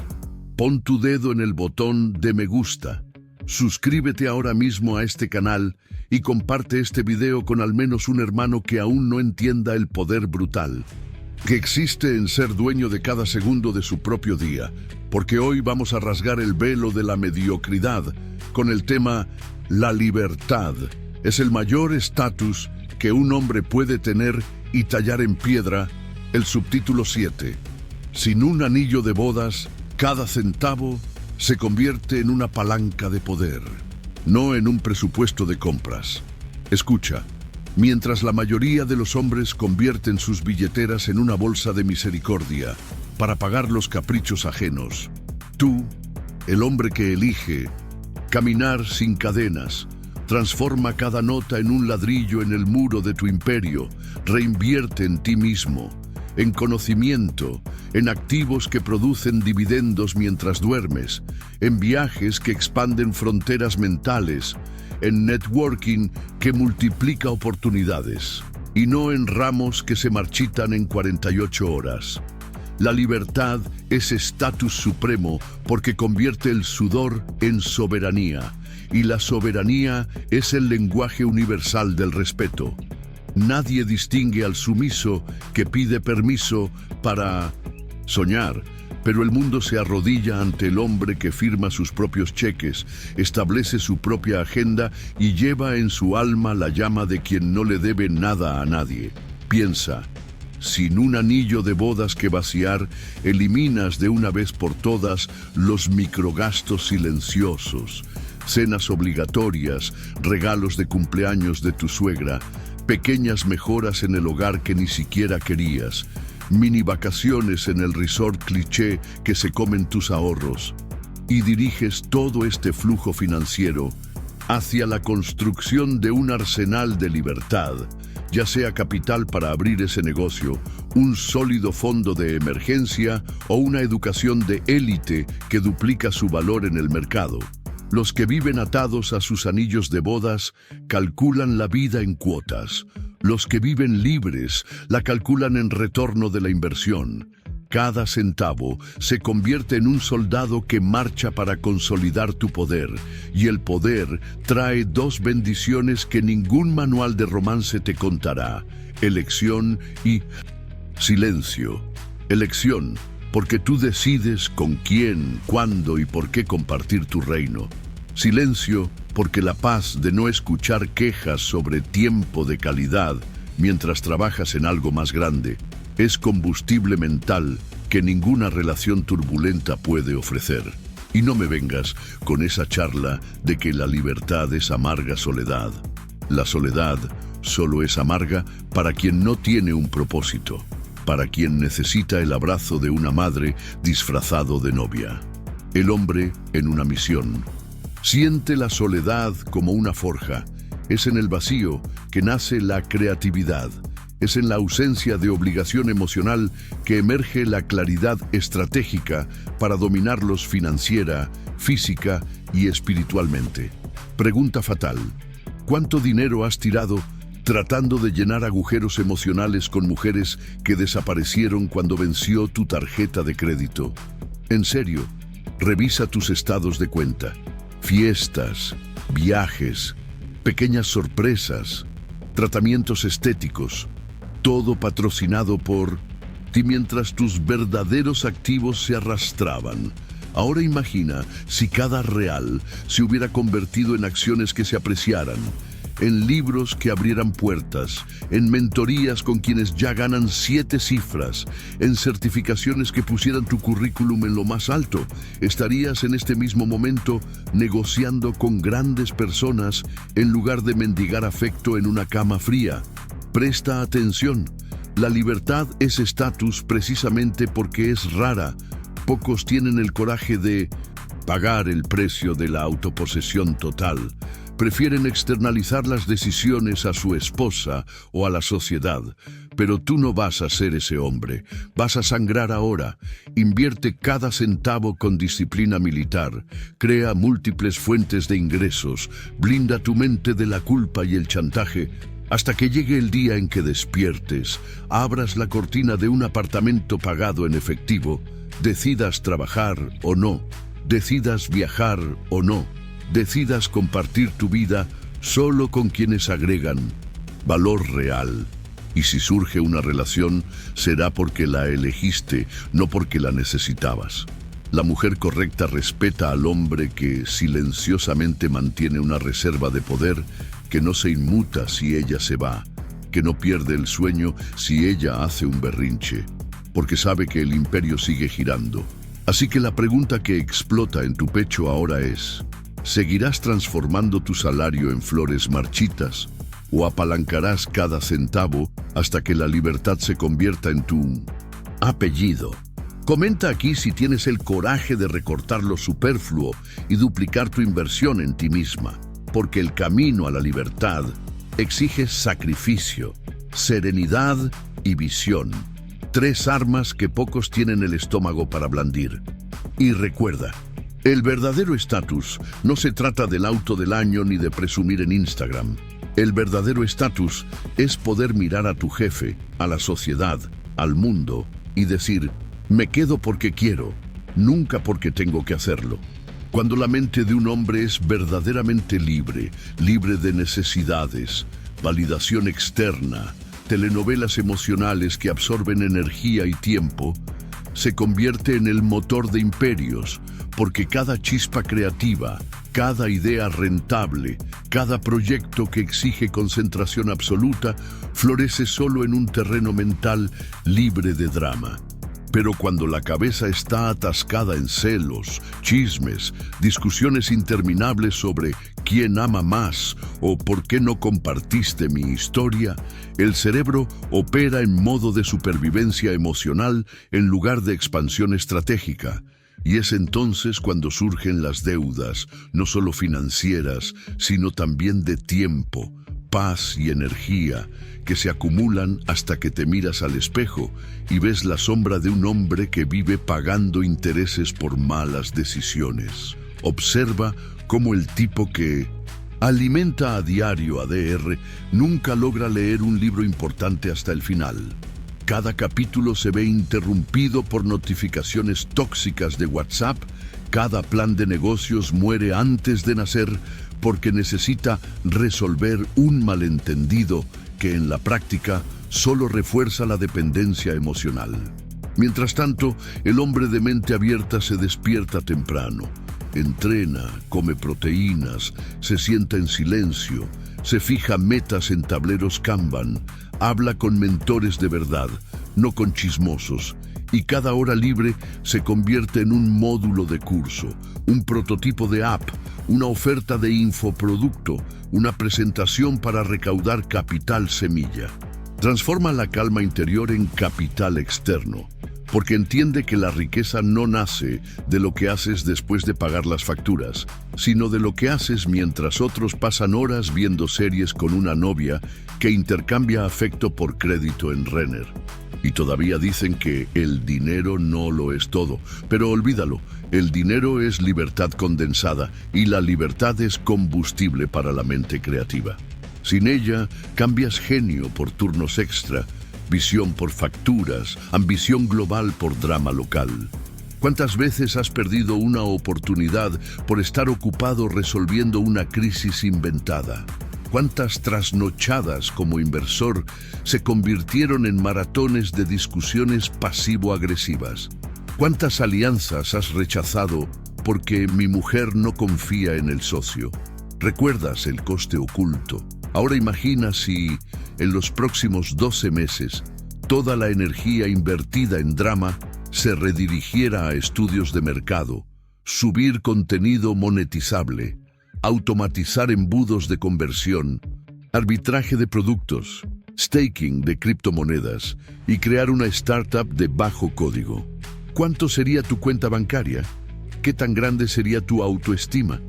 Pon tu dedo en el botón de me gusta. Suscríbete ahora mismo a este canal y comparte este video con al menos un hermano que aún no entienda el poder brutal que existe en ser dueño de cada segundo de su propio día, porque hoy vamos a rasgar el velo de la mediocridad con el tema La libertad es el mayor estatus que un hombre puede tener y tallar en piedra. El subtítulo 7. Sin un anillo de bodas, cada centavo se convierte en una palanca de poder, no en un presupuesto de compras. Escucha. Mientras la mayoría de los hombres convierten sus billeteras en una bolsa de misericordia para pagar los caprichos ajenos, tú, el hombre que elige caminar sin cadenas, transforma cada nota en un ladrillo en el muro de tu imperio, reinvierte en ti mismo, en conocimiento, en activos que producen dividendos mientras duermes, en viajes que expanden fronteras mentales, en networking que multiplica oportunidades, y no en ramos que se marchitan en 48 horas. La libertad es estatus supremo porque convierte el sudor en soberanía, y la soberanía es el lenguaje universal del respeto. Nadie distingue al sumiso que pide permiso para soñar, pero el mundo se arrodilla ante el hombre que firma sus propios cheques, establece su propia agenda y lleva en su alma la llama de quien no le debe nada a nadie. Piensa, sin un anillo de bodas que vaciar, eliminas de una vez por todas los microgastos silenciosos, cenas obligatorias, regalos de cumpleaños de tu suegra, pequeñas mejoras en el hogar que ni siquiera querías, mini vacaciones en el resort cliché que se comen tus ahorros, y diriges todo este flujo financiero hacia la construcción de un arsenal de libertad, ya sea capital para abrir ese negocio, un sólido fondo de emergencia o una educación de élite que duplica su valor en el mercado. Los que viven atados a sus anillos de bodas calculan la vida en cuotas. Los que viven libres la calculan en retorno de la inversión. Cada centavo se convierte en un soldado que marcha para consolidar tu poder, y el poder trae dos bendiciones que ningún manual de romance te contará: elección y silencio. Elección, porque tú decides con quién, cuándo y por qué compartir tu reino. Silencio, porque la paz de no escuchar quejas sobre tiempo de calidad mientras trabajas en algo más grande es combustible mental que ninguna relación turbulenta puede ofrecer. Y no me vengas con esa charla de que la libertad es amarga soledad. La soledad solo es amarga para quien no tiene un propósito, para quien necesita el abrazo de una madre disfrazado de novia. El hombre en una misión siente la soledad como una forja. Es en el vacío que nace la creatividad. Es en la ausencia de obligación emocional que emerge la claridad estratégica para dominarlos financiera, física y espiritualmente. Pregunta fatal: ¿cuánto dinero has tirado tratando de llenar agujeros emocionales con mujeres que desaparecieron cuando venció tu tarjeta de crédito? En serio, revisa tus estados de cuenta. Fiestas, viajes, pequeñas sorpresas, tratamientos estéticos, todo patrocinado por ti mientras tus verdaderos activos se arrastraban. Ahora imagina si cada real se hubiera convertido en acciones que se apreciaran, en libros que abrieran puertas, en mentorías con quienes ya ganan 7 cifras, en certificaciones que pusieran tu currículum en lo más alto. Estarías en este mismo momento negociando con grandes personas en lugar de mendigar afecto en una cama fría. Presta atención. La libertad es estatus precisamente porque es rara. Pocos tienen el coraje de pagar el precio de la autoposesión total. Prefieren externalizar las decisiones a su esposa o a la sociedad. Pero tú no vas a ser ese hombre. Vas a sangrar ahora. Invierte cada centavo con disciplina militar. Crea múltiples fuentes de ingresos. Blinda tu mente de la culpa y el chantaje. hasta que llegue el día en que despiertes, abras la cortina de un apartamento pagado en efectivo, decidas trabajar o no, decidas viajar o no, decidas compartir tu vida solo con quienes agregan valor real. Y si surge una relación, será porque la elegiste, no porque la necesitabas. La mujer correcta respeta al hombre que silenciosamente mantiene una reserva de poder, que no se inmuta si ella se va, que no pierde el sueño si ella hace un berrinche, porque sabe que el imperio sigue girando. Así que la pregunta que explota en tu pecho ahora es: ¿seguirás transformando tu salario en flores marchitas o apalancarás cada centavo hasta que la libertad se convierta en tu apellido? Comenta aquí si tienes el coraje de recortar lo superfluo y duplicar tu inversión en ti misma, porque el camino a la libertad exige sacrificio, serenidad y visión. 3 armas que pocos tienen el estómago para blandir. Y recuerda, el verdadero estatus no se trata del auto del año ni de presumir en Instagram. El verdadero estatus es poder mirar a tu jefe, a la sociedad, al mundo y decir: me quedo porque quiero, nunca porque tengo que hacerlo. Cuando la mente de un hombre es verdaderamente libre, libre de necesidades, validación externa, telenovelas emocionales que absorben energía y tiempo, se convierte en el motor de imperios, porque cada chispa creativa, cada idea rentable, cada proyecto que exige concentración absoluta, florece solo en un terreno mental libre de drama. Pero cuando la cabeza está atascada en celos, chismes, discusiones interminables sobre quién ama más o por qué no compartiste mi historia, el cerebro opera en modo de supervivencia emocional en lugar de expansión estratégica. Y es entonces cuando surgen las deudas, no solo financieras, sino también de tiempo, paz y energía, que se acumulan hasta que te miras al espejo y ves la sombra de un hombre que vive pagando intereses por malas decisiones. Observa cómo el tipo que alimenta a diario ADR nunca logra leer un libro importante hasta el final. Cada capítulo se ve interrumpido por notificaciones tóxicas de WhatsApp. Cada plan de negocios muere antes de nacer porque necesita resolver un malentendido que en la práctica solo refuerza la dependencia emocional. Mientras tanto, el hombre de mente abierta se despierta temprano, entrena, come proteínas, se sienta en silencio, se fija metas en tableros Kanban, habla con mentores de verdad, no con chismosos, y cada hora libre se convierte en un módulo de curso, un prototipo de app, una oferta de infoproducto, una presentación para recaudar capital semilla. Transforma la calma interior en capital externo, porque entiende que la riqueza no nace de lo que haces después de pagar las facturas, sino de lo que haces mientras otros pasan horas viendo series con una novia que intercambia afecto por crédito en Renner. Y todavía dicen que el dinero no lo es todo, pero olvídalo, el dinero es libertad condensada y la libertad es combustible para la mente creativa. Sin ella, cambias genio por turnos extra, visión por facturas, ambición global por drama local. ¿Cuántas veces has perdido una oportunidad por estar ocupado resolviendo una crisis inventada? ¿Cuántas trasnochadas como inversor se convirtieron en maratones de discusiones pasivo-agresivas? ¿Cuántas alianzas has rechazado porque mi mujer no confía en el socio? ¿Recuerdas el coste oculto? Ahora imagina si, en los próximos 12 meses, toda la energía invertida en drama se redirigiera a estudios de mercado, subir contenido monetizable, automatizar embudos de conversión, arbitraje de productos, staking de criptomonedas y crear una startup de bajo código. ¿Cuánto sería tu cuenta bancaria? ¿Qué tan grande sería tu autoestima?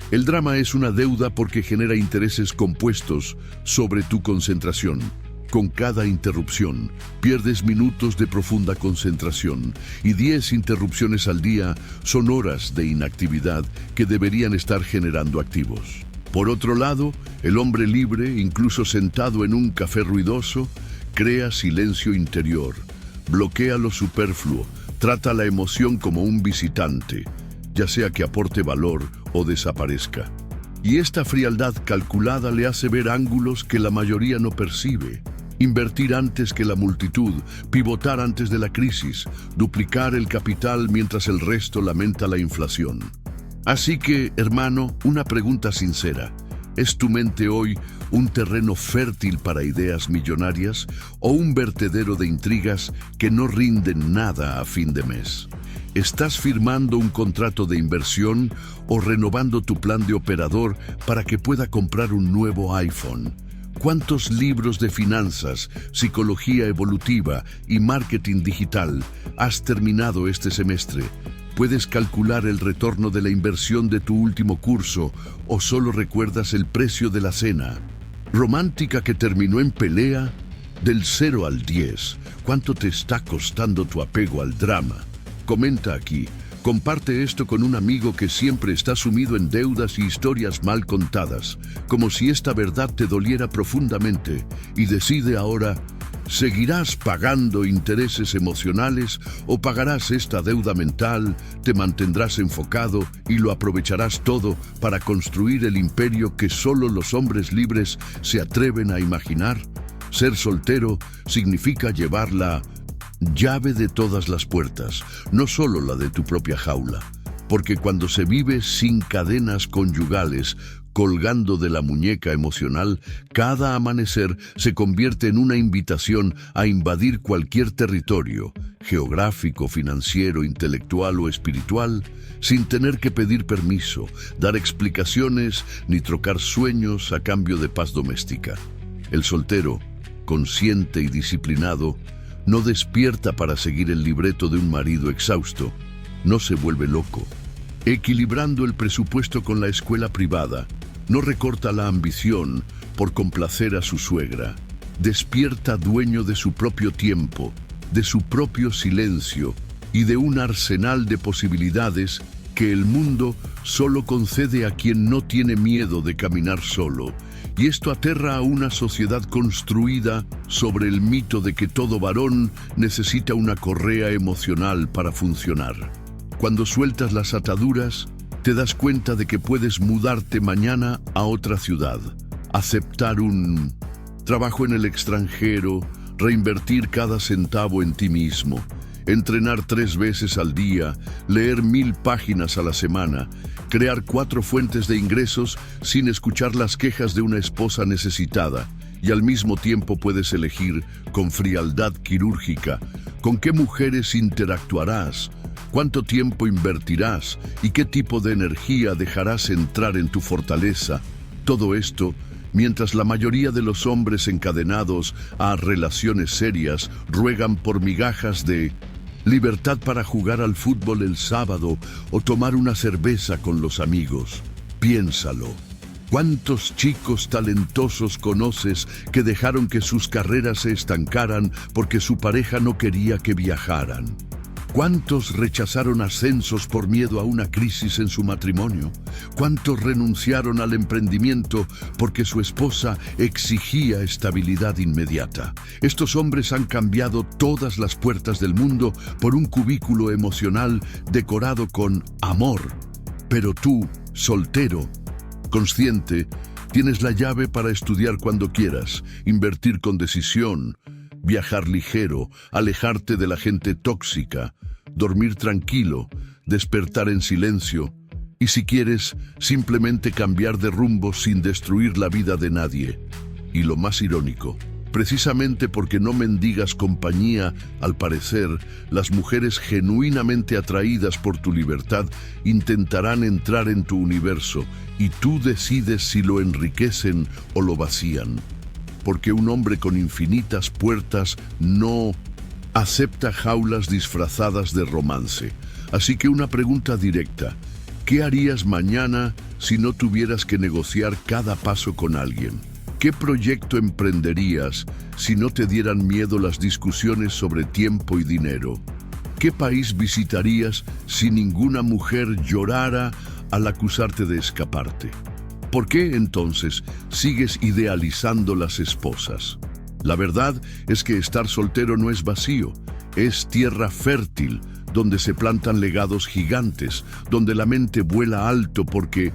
El drama es una deuda porque genera intereses compuestos sobre tu concentración. Con cada interrupción, pierdes minutos de profunda concentración y 10 interrupciones al día son horas de inactividad que deberían estar generando activos. Por otro lado, el hombre libre, incluso sentado en un café ruidoso, crea silencio interior, bloquea lo superfluo, trata la emoción como un visitante, ya sea que aporte valor o desaparezca. Y esta frialdad calculada le hace ver ángulos que la mayoría no percibe. Invertir antes que la multitud, pivotar antes de la crisis, duplicar el capital mientras el resto lamenta la inflación. Así que, hermano, una pregunta sincera. ¿Es tu mente hoy un terreno fértil para ideas millonarias o un vertedero de intrigas que no rinden nada a fin de mes? ¿Estás firmando un contrato de inversión o renovando tu plan de operador para que pueda comprar un nuevo iPhone? ¿Cuántos libros de finanzas, psicología evolutiva y marketing digital has terminado este semestre? ¿Puedes calcular el retorno de la inversión de tu último curso o solo recuerdas el precio de la cena? ¿Romántica que terminó en pelea? Del 0 al 10, ¿cuánto te está costando tu apego al drama? Comenta aquí. Comparte esto con un amigo que siempre está sumido en deudas y historias mal contadas, como si esta verdad te doliera profundamente, y decide ahora, ¿seguirás pagando intereses emocionales o pagarás esta deuda mental, te mantendrás enfocado y lo aprovecharás todo para construir el imperio que solo los hombres libres se atreven a imaginar? Ser soltero significa llevar la llave de todas las puertas, no solo la de tu propia jaula, porque cuando se vive sin cadenas conyugales, colgando de la muñeca emocional, cada amanecer se convierte en una invitación a invadir cualquier territorio, geográfico, financiero, intelectual o espiritual, sin tener que pedir permiso, dar explicaciones ni trocar sueños a cambio de paz doméstica. El soltero, consciente y disciplinado, no despierta para seguir el libreto de un marido exhausto, no se vuelve loco. Equilibrando el presupuesto con la escuela privada, no recorta la ambición por complacer a su suegra. Despierta dueño de su propio tiempo, de su propio silencio y de un arsenal de posibilidades que el mundo solo concede a quien no tiene miedo de caminar solo. Y esto aterra a una sociedad construida sobre el mito de que todo varón necesita una correa emocional para funcionar. Cuando sueltas las ataduras, te das cuenta de que puedes mudarte mañana a otra ciudad, aceptar un trabajo en el extranjero, reinvertir cada centavo en ti mismo, entrenar 3 veces al día, leer 1000 páginas a la semana, crear 4 fuentes de ingresos sin escuchar las quejas de una esposa necesitada, y al mismo tiempo puedes elegir con frialdad quirúrgica con qué mujeres interactuarás, cuánto tiempo invertirás y qué tipo de energía dejarás entrar en tu fortaleza. Todo esto mientras la mayoría de los hombres encadenados a relaciones serias ruegan por migajas de libertad para jugar al fútbol el sábado o tomar una cerveza con los amigos. Piénsalo. ¿Cuántos chicos talentosos conoces que dejaron que sus carreras se estancaran porque su pareja no quería que viajaran? ¿Cuántos rechazaron ascensos por miedo a una crisis en su matrimonio? ¿Cuántos renunciaron al emprendimiento porque su esposa exigía estabilidad inmediata? Estos hombres han cambiado todas las puertas del mundo por un cubículo emocional decorado con amor. Pero tú, soltero, consciente, tienes la llave para estudiar cuando quieras, invertir con decisión, viajar ligero, alejarte de la gente tóxica, dormir tranquilo, despertar en silencio y, si quieres, simplemente cambiar de rumbo sin destruir la vida de nadie. Y lo más irónico, precisamente porque no mendigas compañía, al parecer, las mujeres genuinamente atraídas por tu libertad intentarán entrar en tu universo y tú decides si lo enriquecen o lo vacían. Porque un hombre con infinitas puertas no acepta jaulas disfrazadas de romance. Así que una pregunta directa: ¿qué harías mañana si no tuvieras que negociar cada paso con alguien? ¿Qué proyecto emprenderías si no te dieran miedo las discusiones sobre tiempo y dinero? ¿Qué país visitarías si ninguna mujer llorara al acusarte de escaparte? ¿Por qué entonces sigues idealizando las esposas? La verdad es que estar soltero no es vacío, es tierra fértil, donde se plantan legados gigantes, donde la mente vuela alto porque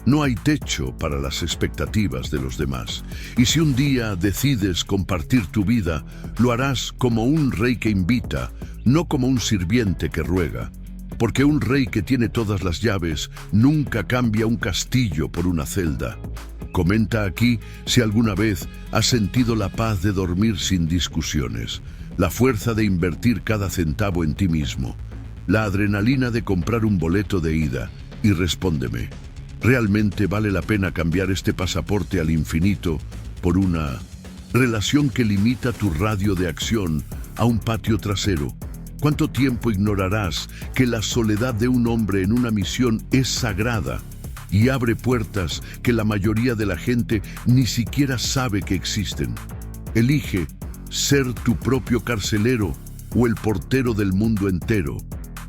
no hay techo para las expectativas de los demás. Y si un día decides compartir tu vida, lo harás como un rey que invita, no como un sirviente que ruega. Porque un rey que tiene todas las llaves nunca cambia un castillo por una celda. Comenta aquí si alguna vez has sentido la paz de dormir sin discusiones, la fuerza de invertir cada centavo en ti mismo, la adrenalina de comprar un boleto de ida, y respóndeme, ¿realmente vale la pena cambiar este pasaporte al infinito por una relación que limita tu radio de acción a un patio trasero? ¿Cuánto tiempo ignorarás que la soledad de un hombre en una misión es sagrada y abre puertas que la mayoría de la gente ni siquiera sabe que existen? Elige ser tu propio carcelero o el portero del mundo entero.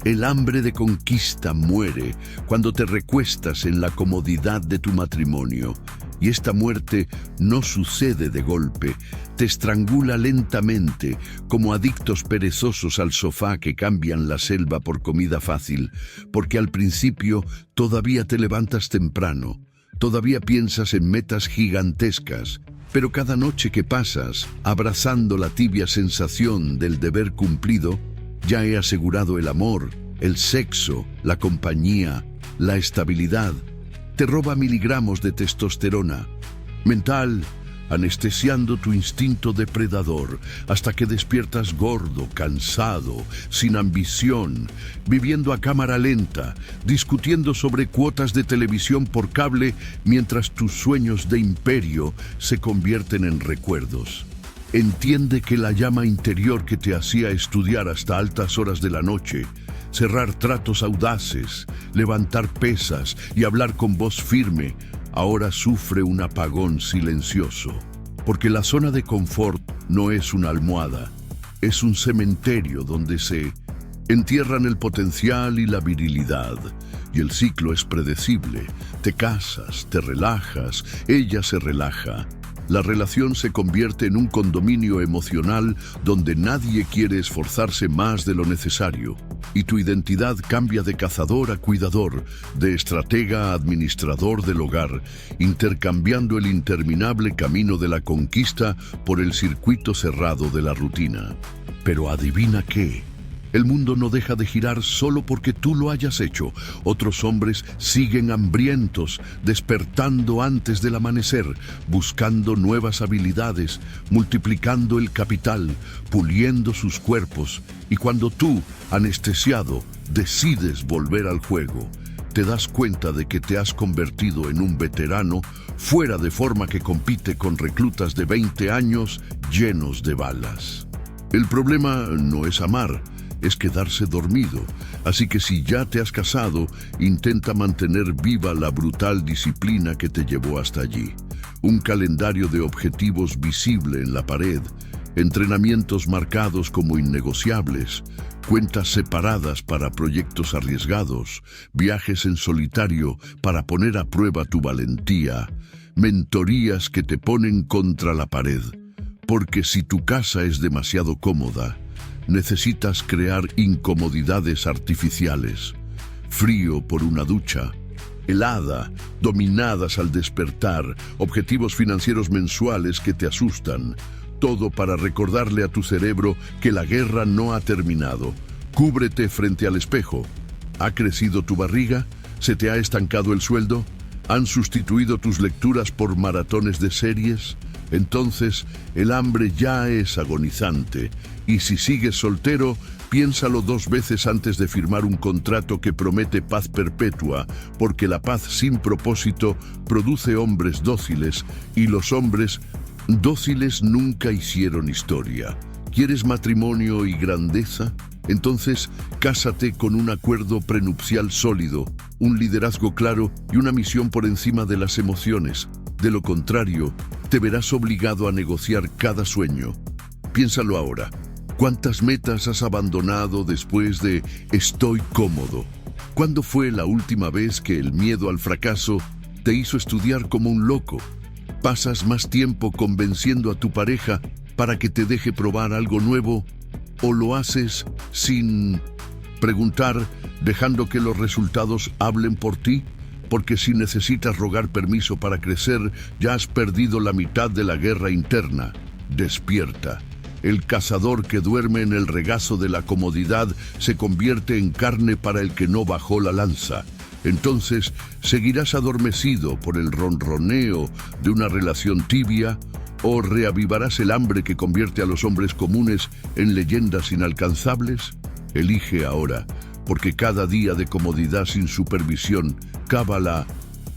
El hambre de conquista muere cuando te recuestas en la comodidad de tu matrimonio. Y esta muerte no sucede de golpe, te estrangula lentamente, como adictos perezosos al sofá que cambian la selva por comida fácil, porque al principio todavía te levantas temprano, todavía piensas en metas gigantescas, pero cada noche que pasas, abrazando la tibia sensación del deber cumplido, ya he asegurado el amor, el sexo, la compañía, la estabilidad. Te roba miligramos de testosterona mental, anestesiando tu instinto depredador hasta que despiertas gordo, cansado, sin ambición, viviendo a cámara lenta, discutiendo sobre cuotas de televisión por cable mientras tus sueños de imperio se convierten en recuerdos. Entiende que la llama interior que te hacía estudiar hasta altas horas de la noche, cerrar tratos audaces, levantar pesas y hablar con voz firme, ahora sufre un apagón silencioso. Porque la zona de confort no es una almohada, es un cementerio donde se entierran el potencial y la virilidad. Y el ciclo es predecible. Te casas, te relajas, ella se relaja. La relación se convierte en un condominio emocional donde nadie quiere esforzarse más de lo necesario, y tu identidad cambia de cazador a cuidador, de estratega a administrador del hogar, intercambiando el interminable camino de la conquista por el circuito cerrado de la rutina. Pero adivina qué. El mundo no deja de girar solo porque tú lo hayas hecho. Otros hombres siguen hambrientos, despertando antes del amanecer, buscando nuevas habilidades, multiplicando el capital, puliendo sus cuerpos. Y cuando tú, anestesiado, decides volver al juego, te das cuenta de que te has convertido en un veterano fuera de forma que compite con reclutas de 20 años llenos de balas. El problema no es amar, es quedarse dormido. Así que si ya te has casado, intenta mantener viva la brutal disciplina que te llevó hasta allí. Un calendario de objetivos visible en la pared, entrenamientos marcados como innegociables, cuentas separadas para proyectos arriesgados, viajes en solitario para poner a prueba tu valentía, mentorías que te ponen contra la pared. Porque si tu casa es demasiado cómoda, necesitas crear incomodidades artificiales. Frío por una ducha, helada, dominadas al despertar, objetivos financieros mensuales que te asustan. Todo para recordarle a tu cerebro que la guerra no ha terminado. Cúbrete frente al espejo. ¿Ha crecido tu barriga? ¿Se te ha estancado el sueldo? ¿Han sustituido tus lecturas por maratones de series? Entonces, el hambre ya es agonizante. Y si sigues soltero, piénsalo 2 veces antes de firmar un contrato que promete paz perpetua, porque la paz sin propósito produce hombres dóciles, y los hombres dóciles nunca hicieron historia. ¿Quieres matrimonio y grandeza? Entonces, cásate con un acuerdo prenupcial sólido, un liderazgo claro y una misión por encima de las emociones. De lo contrario, te verás obligado a negociar cada sueño. Piénsalo ahora. ¿Cuántas metas has abandonado después de estoy cómodo? ¿Cuándo fue la última vez que el miedo al fracaso te hizo estudiar como un loco. ¿Pasas más tiempo convenciendo a tu pareja para que te deje probar algo nuevo? ¿O lo haces sin preguntar, dejando que los resultados hablen por ti? Porque si necesitas rogar permiso para crecer, ya has perdido la mitad de la guerra interna. Despierta. El cazador que duerme en el regazo de la comodidad se convierte en carne para el que no bajó la lanza. Entonces, ¿seguirás adormecido por el ronroneo de una relación tibia? ¿O reavivarás el hambre que convierte a los hombres comunes en leyendas inalcanzables? Elige ahora, porque cada día de comodidad sin supervisión cava la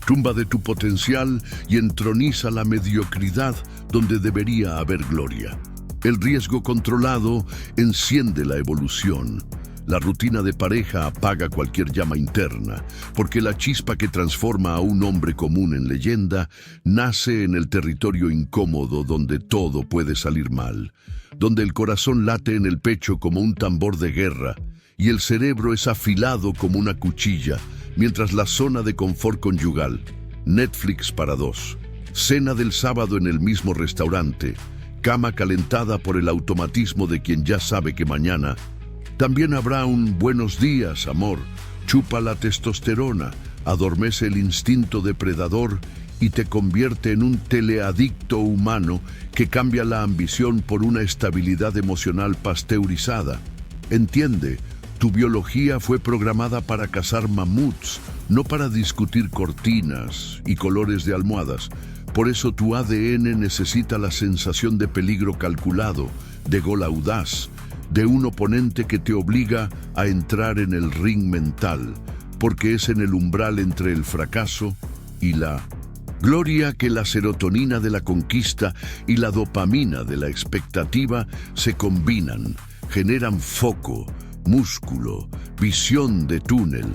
tumba de tu potencial y entroniza la mediocridad donde debería haber gloria. El riesgo controlado enciende la evolución. La rutina de pareja apaga cualquier llama interna, porque la chispa que transforma a un hombre común en leyenda nace en el territorio incómodo donde todo puede salir mal, donde el corazón late en el pecho como un tambor de guerra y el cerebro es afilado como una cuchilla, mientras la zona de confort conyugal, Netflix para dos, cena del sábado en el mismo restaurante, cama calentada por el automatismo de quien ya sabe que mañana también habrá un buenos días, amor, chupa la testosterona, adormece el instinto depredador y te convierte en un teleadicto humano que cambia la ambición por una estabilidad emocional pasteurizada. Entiende, tu biología fue programada para cazar mamuts, no para discutir cortinas y colores de almohadas. Por eso tu ADN necesita la sensación de peligro calculado, de gol audaz, de un oponente que te obliga a entrar en el ring mental, porque es en el umbral entre el fracaso y la gloria que la serotonina de la conquista y la dopamina de la expectativa se combinan, generan foco, músculo, visión de túnel,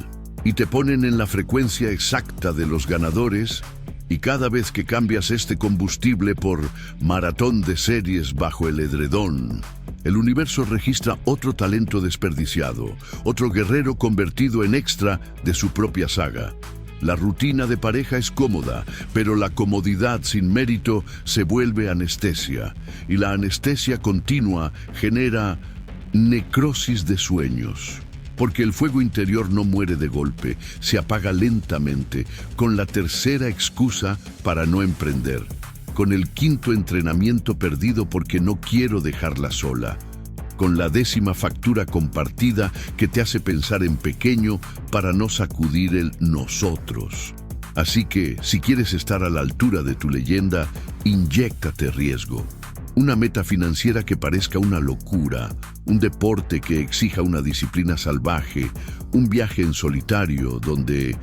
y te ponen en la frecuencia exacta de los ganadores. Y cada vez que cambias este combustible por maratón de series bajo el edredón, el universo registra otro talento desperdiciado, otro guerrero convertido en extra de su propia saga. La rutina de pareja es cómoda, pero la comodidad sin mérito se vuelve anestesia, y la anestesia continua genera necrosis de sueños. Porque el fuego interior no muere de golpe, se apaga lentamente, con la tercera excusa para no emprender, con el quinto entrenamiento perdido porque no quiero dejarla sola, con la 10ª factura compartida que te hace pensar en pequeño para no sacudir el nosotros. Así que, si quieres estar a la altura de tu leyenda, inyéctate riesgo. Una meta financiera que parezca una locura, un deporte que exija una disciplina salvaje, un viaje en solitario donde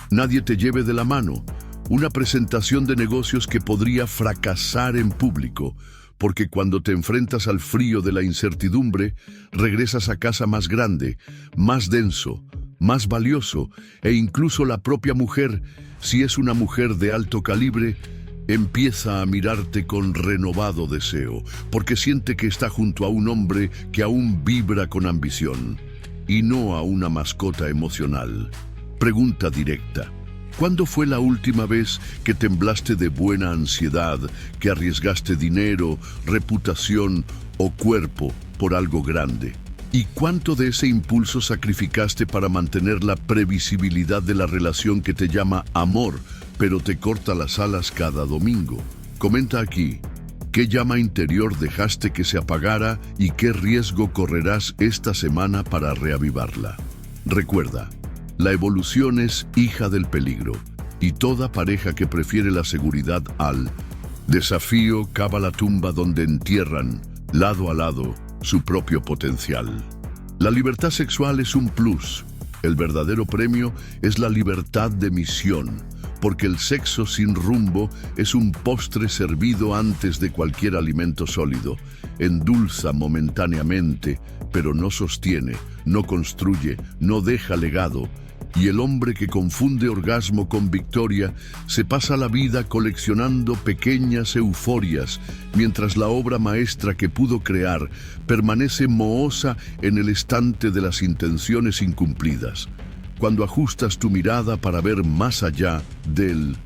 nadie te lleve de la mano, una presentación de negocios que podría fracasar en público, porque cuando te enfrentas al frío de la incertidumbre, regresas a casa más grande, más denso, más valioso, e incluso la propia mujer, si es una mujer de alto calibre, empieza a mirarte con renovado deseo, porque siente que está junto a un hombre que aún vibra con ambición, y no a una mascota emocional. Pregunta directa: ¿cuándo fue la última vez que temblaste de buena ansiedad, que arriesgaste dinero, reputación o cuerpo por algo grande? ¿Y cuánto de ese impulso sacrificaste para mantener la previsibilidad de la relación que te llama amor, pero te corta las alas cada domingo? Comenta aquí, ¿qué llama interior dejaste que se apagara y qué riesgo correrás esta semana para reavivarla? Recuerda, la evolución es hija del peligro, y toda pareja que prefiere la seguridad al desafío cava la tumba donde entierran, lado a lado, su propio potencial. La libertad sexual es un plus. El verdadero premio es la libertad de misión, porque el sexo sin rumbo es un postre servido antes de cualquier alimento sólido. Endulza momentáneamente, pero no sostiene, no construye, no deja legado. Y el hombre que confunde orgasmo con victoria se pasa la vida coleccionando pequeñas euforias, mientras la obra maestra que pudo crear permanece mohosa en el estante de las intenciones incumplidas. Cuando ajustas tu mirada para ver más allá del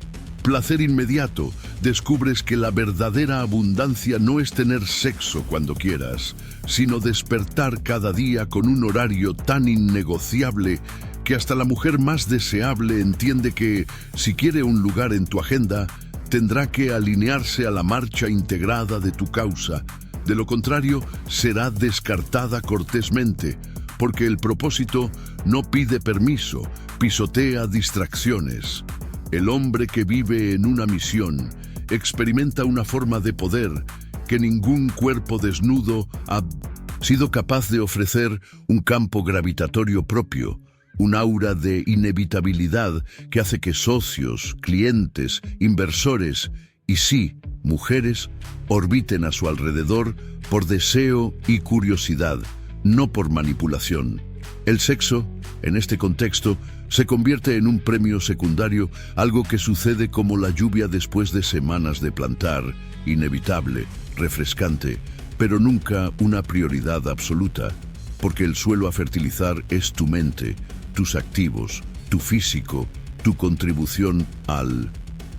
Placer inmediato. Descubres que la verdadera abundancia no es tener sexo cuando quieras, sino despertar cada día con un horario tan innegociable que hasta la mujer más deseable entiende que, si quiere un lugar en tu agenda, tendrá que alinearse a la marcha integrada de tu causa. De lo contrario, será descartada cortésmente, porque el propósito no pide permiso, pisotea distracciones. El hombre que vive en una misión experimenta una forma de poder que ningún cuerpo desnudo ha sido capaz de ofrecer, un campo gravitatorio propio, un aura de inevitabilidad que hace que socios, clientes, inversores y sí, mujeres, orbiten a su alrededor por deseo y curiosidad, no por manipulación. El sexo, en este contexto, se convierte en un premio secundario, algo que sucede como la lluvia después de semanas de plantar, inevitable, refrescante, pero nunca una prioridad absoluta, porque el suelo a fertilizar es tu mente, tus activos, tu físico, tu contribución al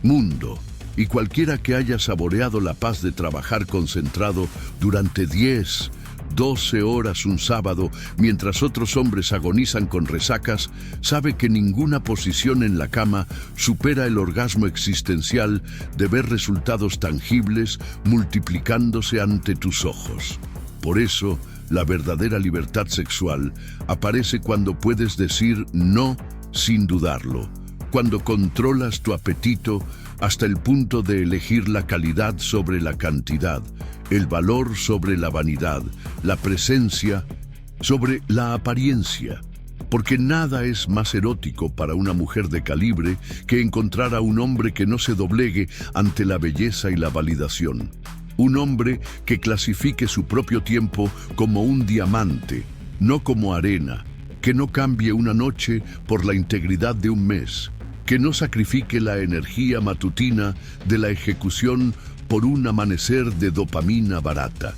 mundo. Y cualquiera que haya saboreado la paz de trabajar concentrado durante 10, 12 horas un sábado, mientras otros hombres agonizan con resacas, sabe que ninguna posición en la cama supera el orgasmo existencial de ver resultados tangibles multiplicándose ante tus ojos. Por eso, la verdadera libertad sexual aparece cuando puedes decir no sin dudarlo, cuando controlas tu apetito hasta el punto de elegir la calidad sobre la cantidad, el valor sobre la vanidad, la presencia sobre la apariencia. Porque nada es más erótico para una mujer de calibre que encontrar a un hombre que no se doblegue ante la belleza y la validación. Un hombre que clasifique su propio tiempo como un diamante, no como arena, que no cambie una noche por la integridad de un mes, que no sacrifique la energía matutina de la ejecución por un amanecer de dopamina barata.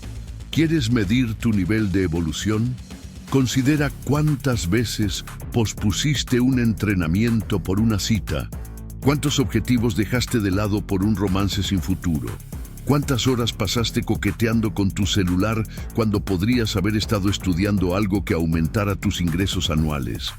¿Quieres medir tu nivel de evolución? Considera cuántas veces pospusiste un entrenamiento por una cita, cuántos objetivos dejaste de lado por un romance sin futuro, cuántas horas pasaste coqueteando con tu celular cuando podrías haber estado estudiando algo que aumentara tus ingresos anuales.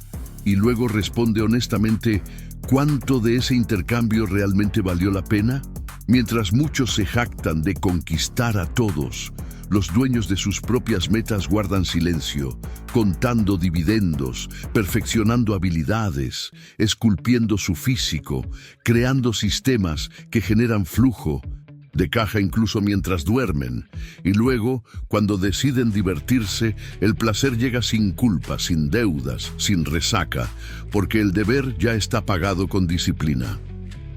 Y luego responde honestamente, ¿cuánto de ese intercambio realmente valió la pena? Mientras muchos se jactan de conquistar a todos, los dueños de sus propias metas guardan silencio, contando dividendos, perfeccionando habilidades, esculpiendo su físico, creando sistemas que generan flujo de caja incluso mientras duermen, y luego, cuando deciden divertirse, el placer llega sin culpa, sin deudas, sin resaca, porque el deber ya está pagado con disciplina.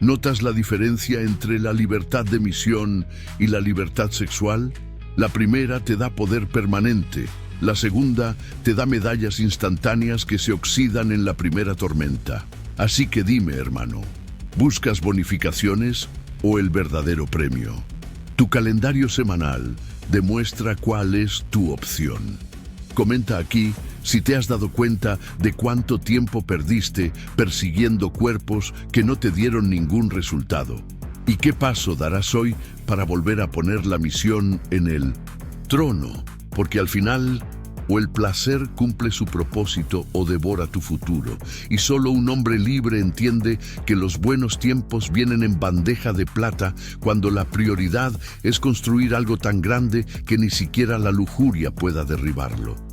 ¿Notas la diferencia entre la libertad de misión y la libertad sexual? La primera te da poder permanente, la segunda te da medallas instantáneas que se oxidan en la primera tormenta. Así que dime, hermano, ¿buscas bonificaciones o el verdadero premio? Tu calendario semanal demuestra cuál es tu opción. Comenta aquí si te has dado cuenta de cuánto tiempo perdiste persiguiendo cuerpos que no te dieron ningún resultado. ¿Y qué paso darás hoy para volver a poner la misión en el trono? Porque al final, o el placer cumple su propósito o devora tu futuro. Y solo un hombre libre entiende que los buenos tiempos vienen en bandeja de plata cuando la prioridad es construir algo tan grande que ni siquiera la lujuria pueda derribarlo.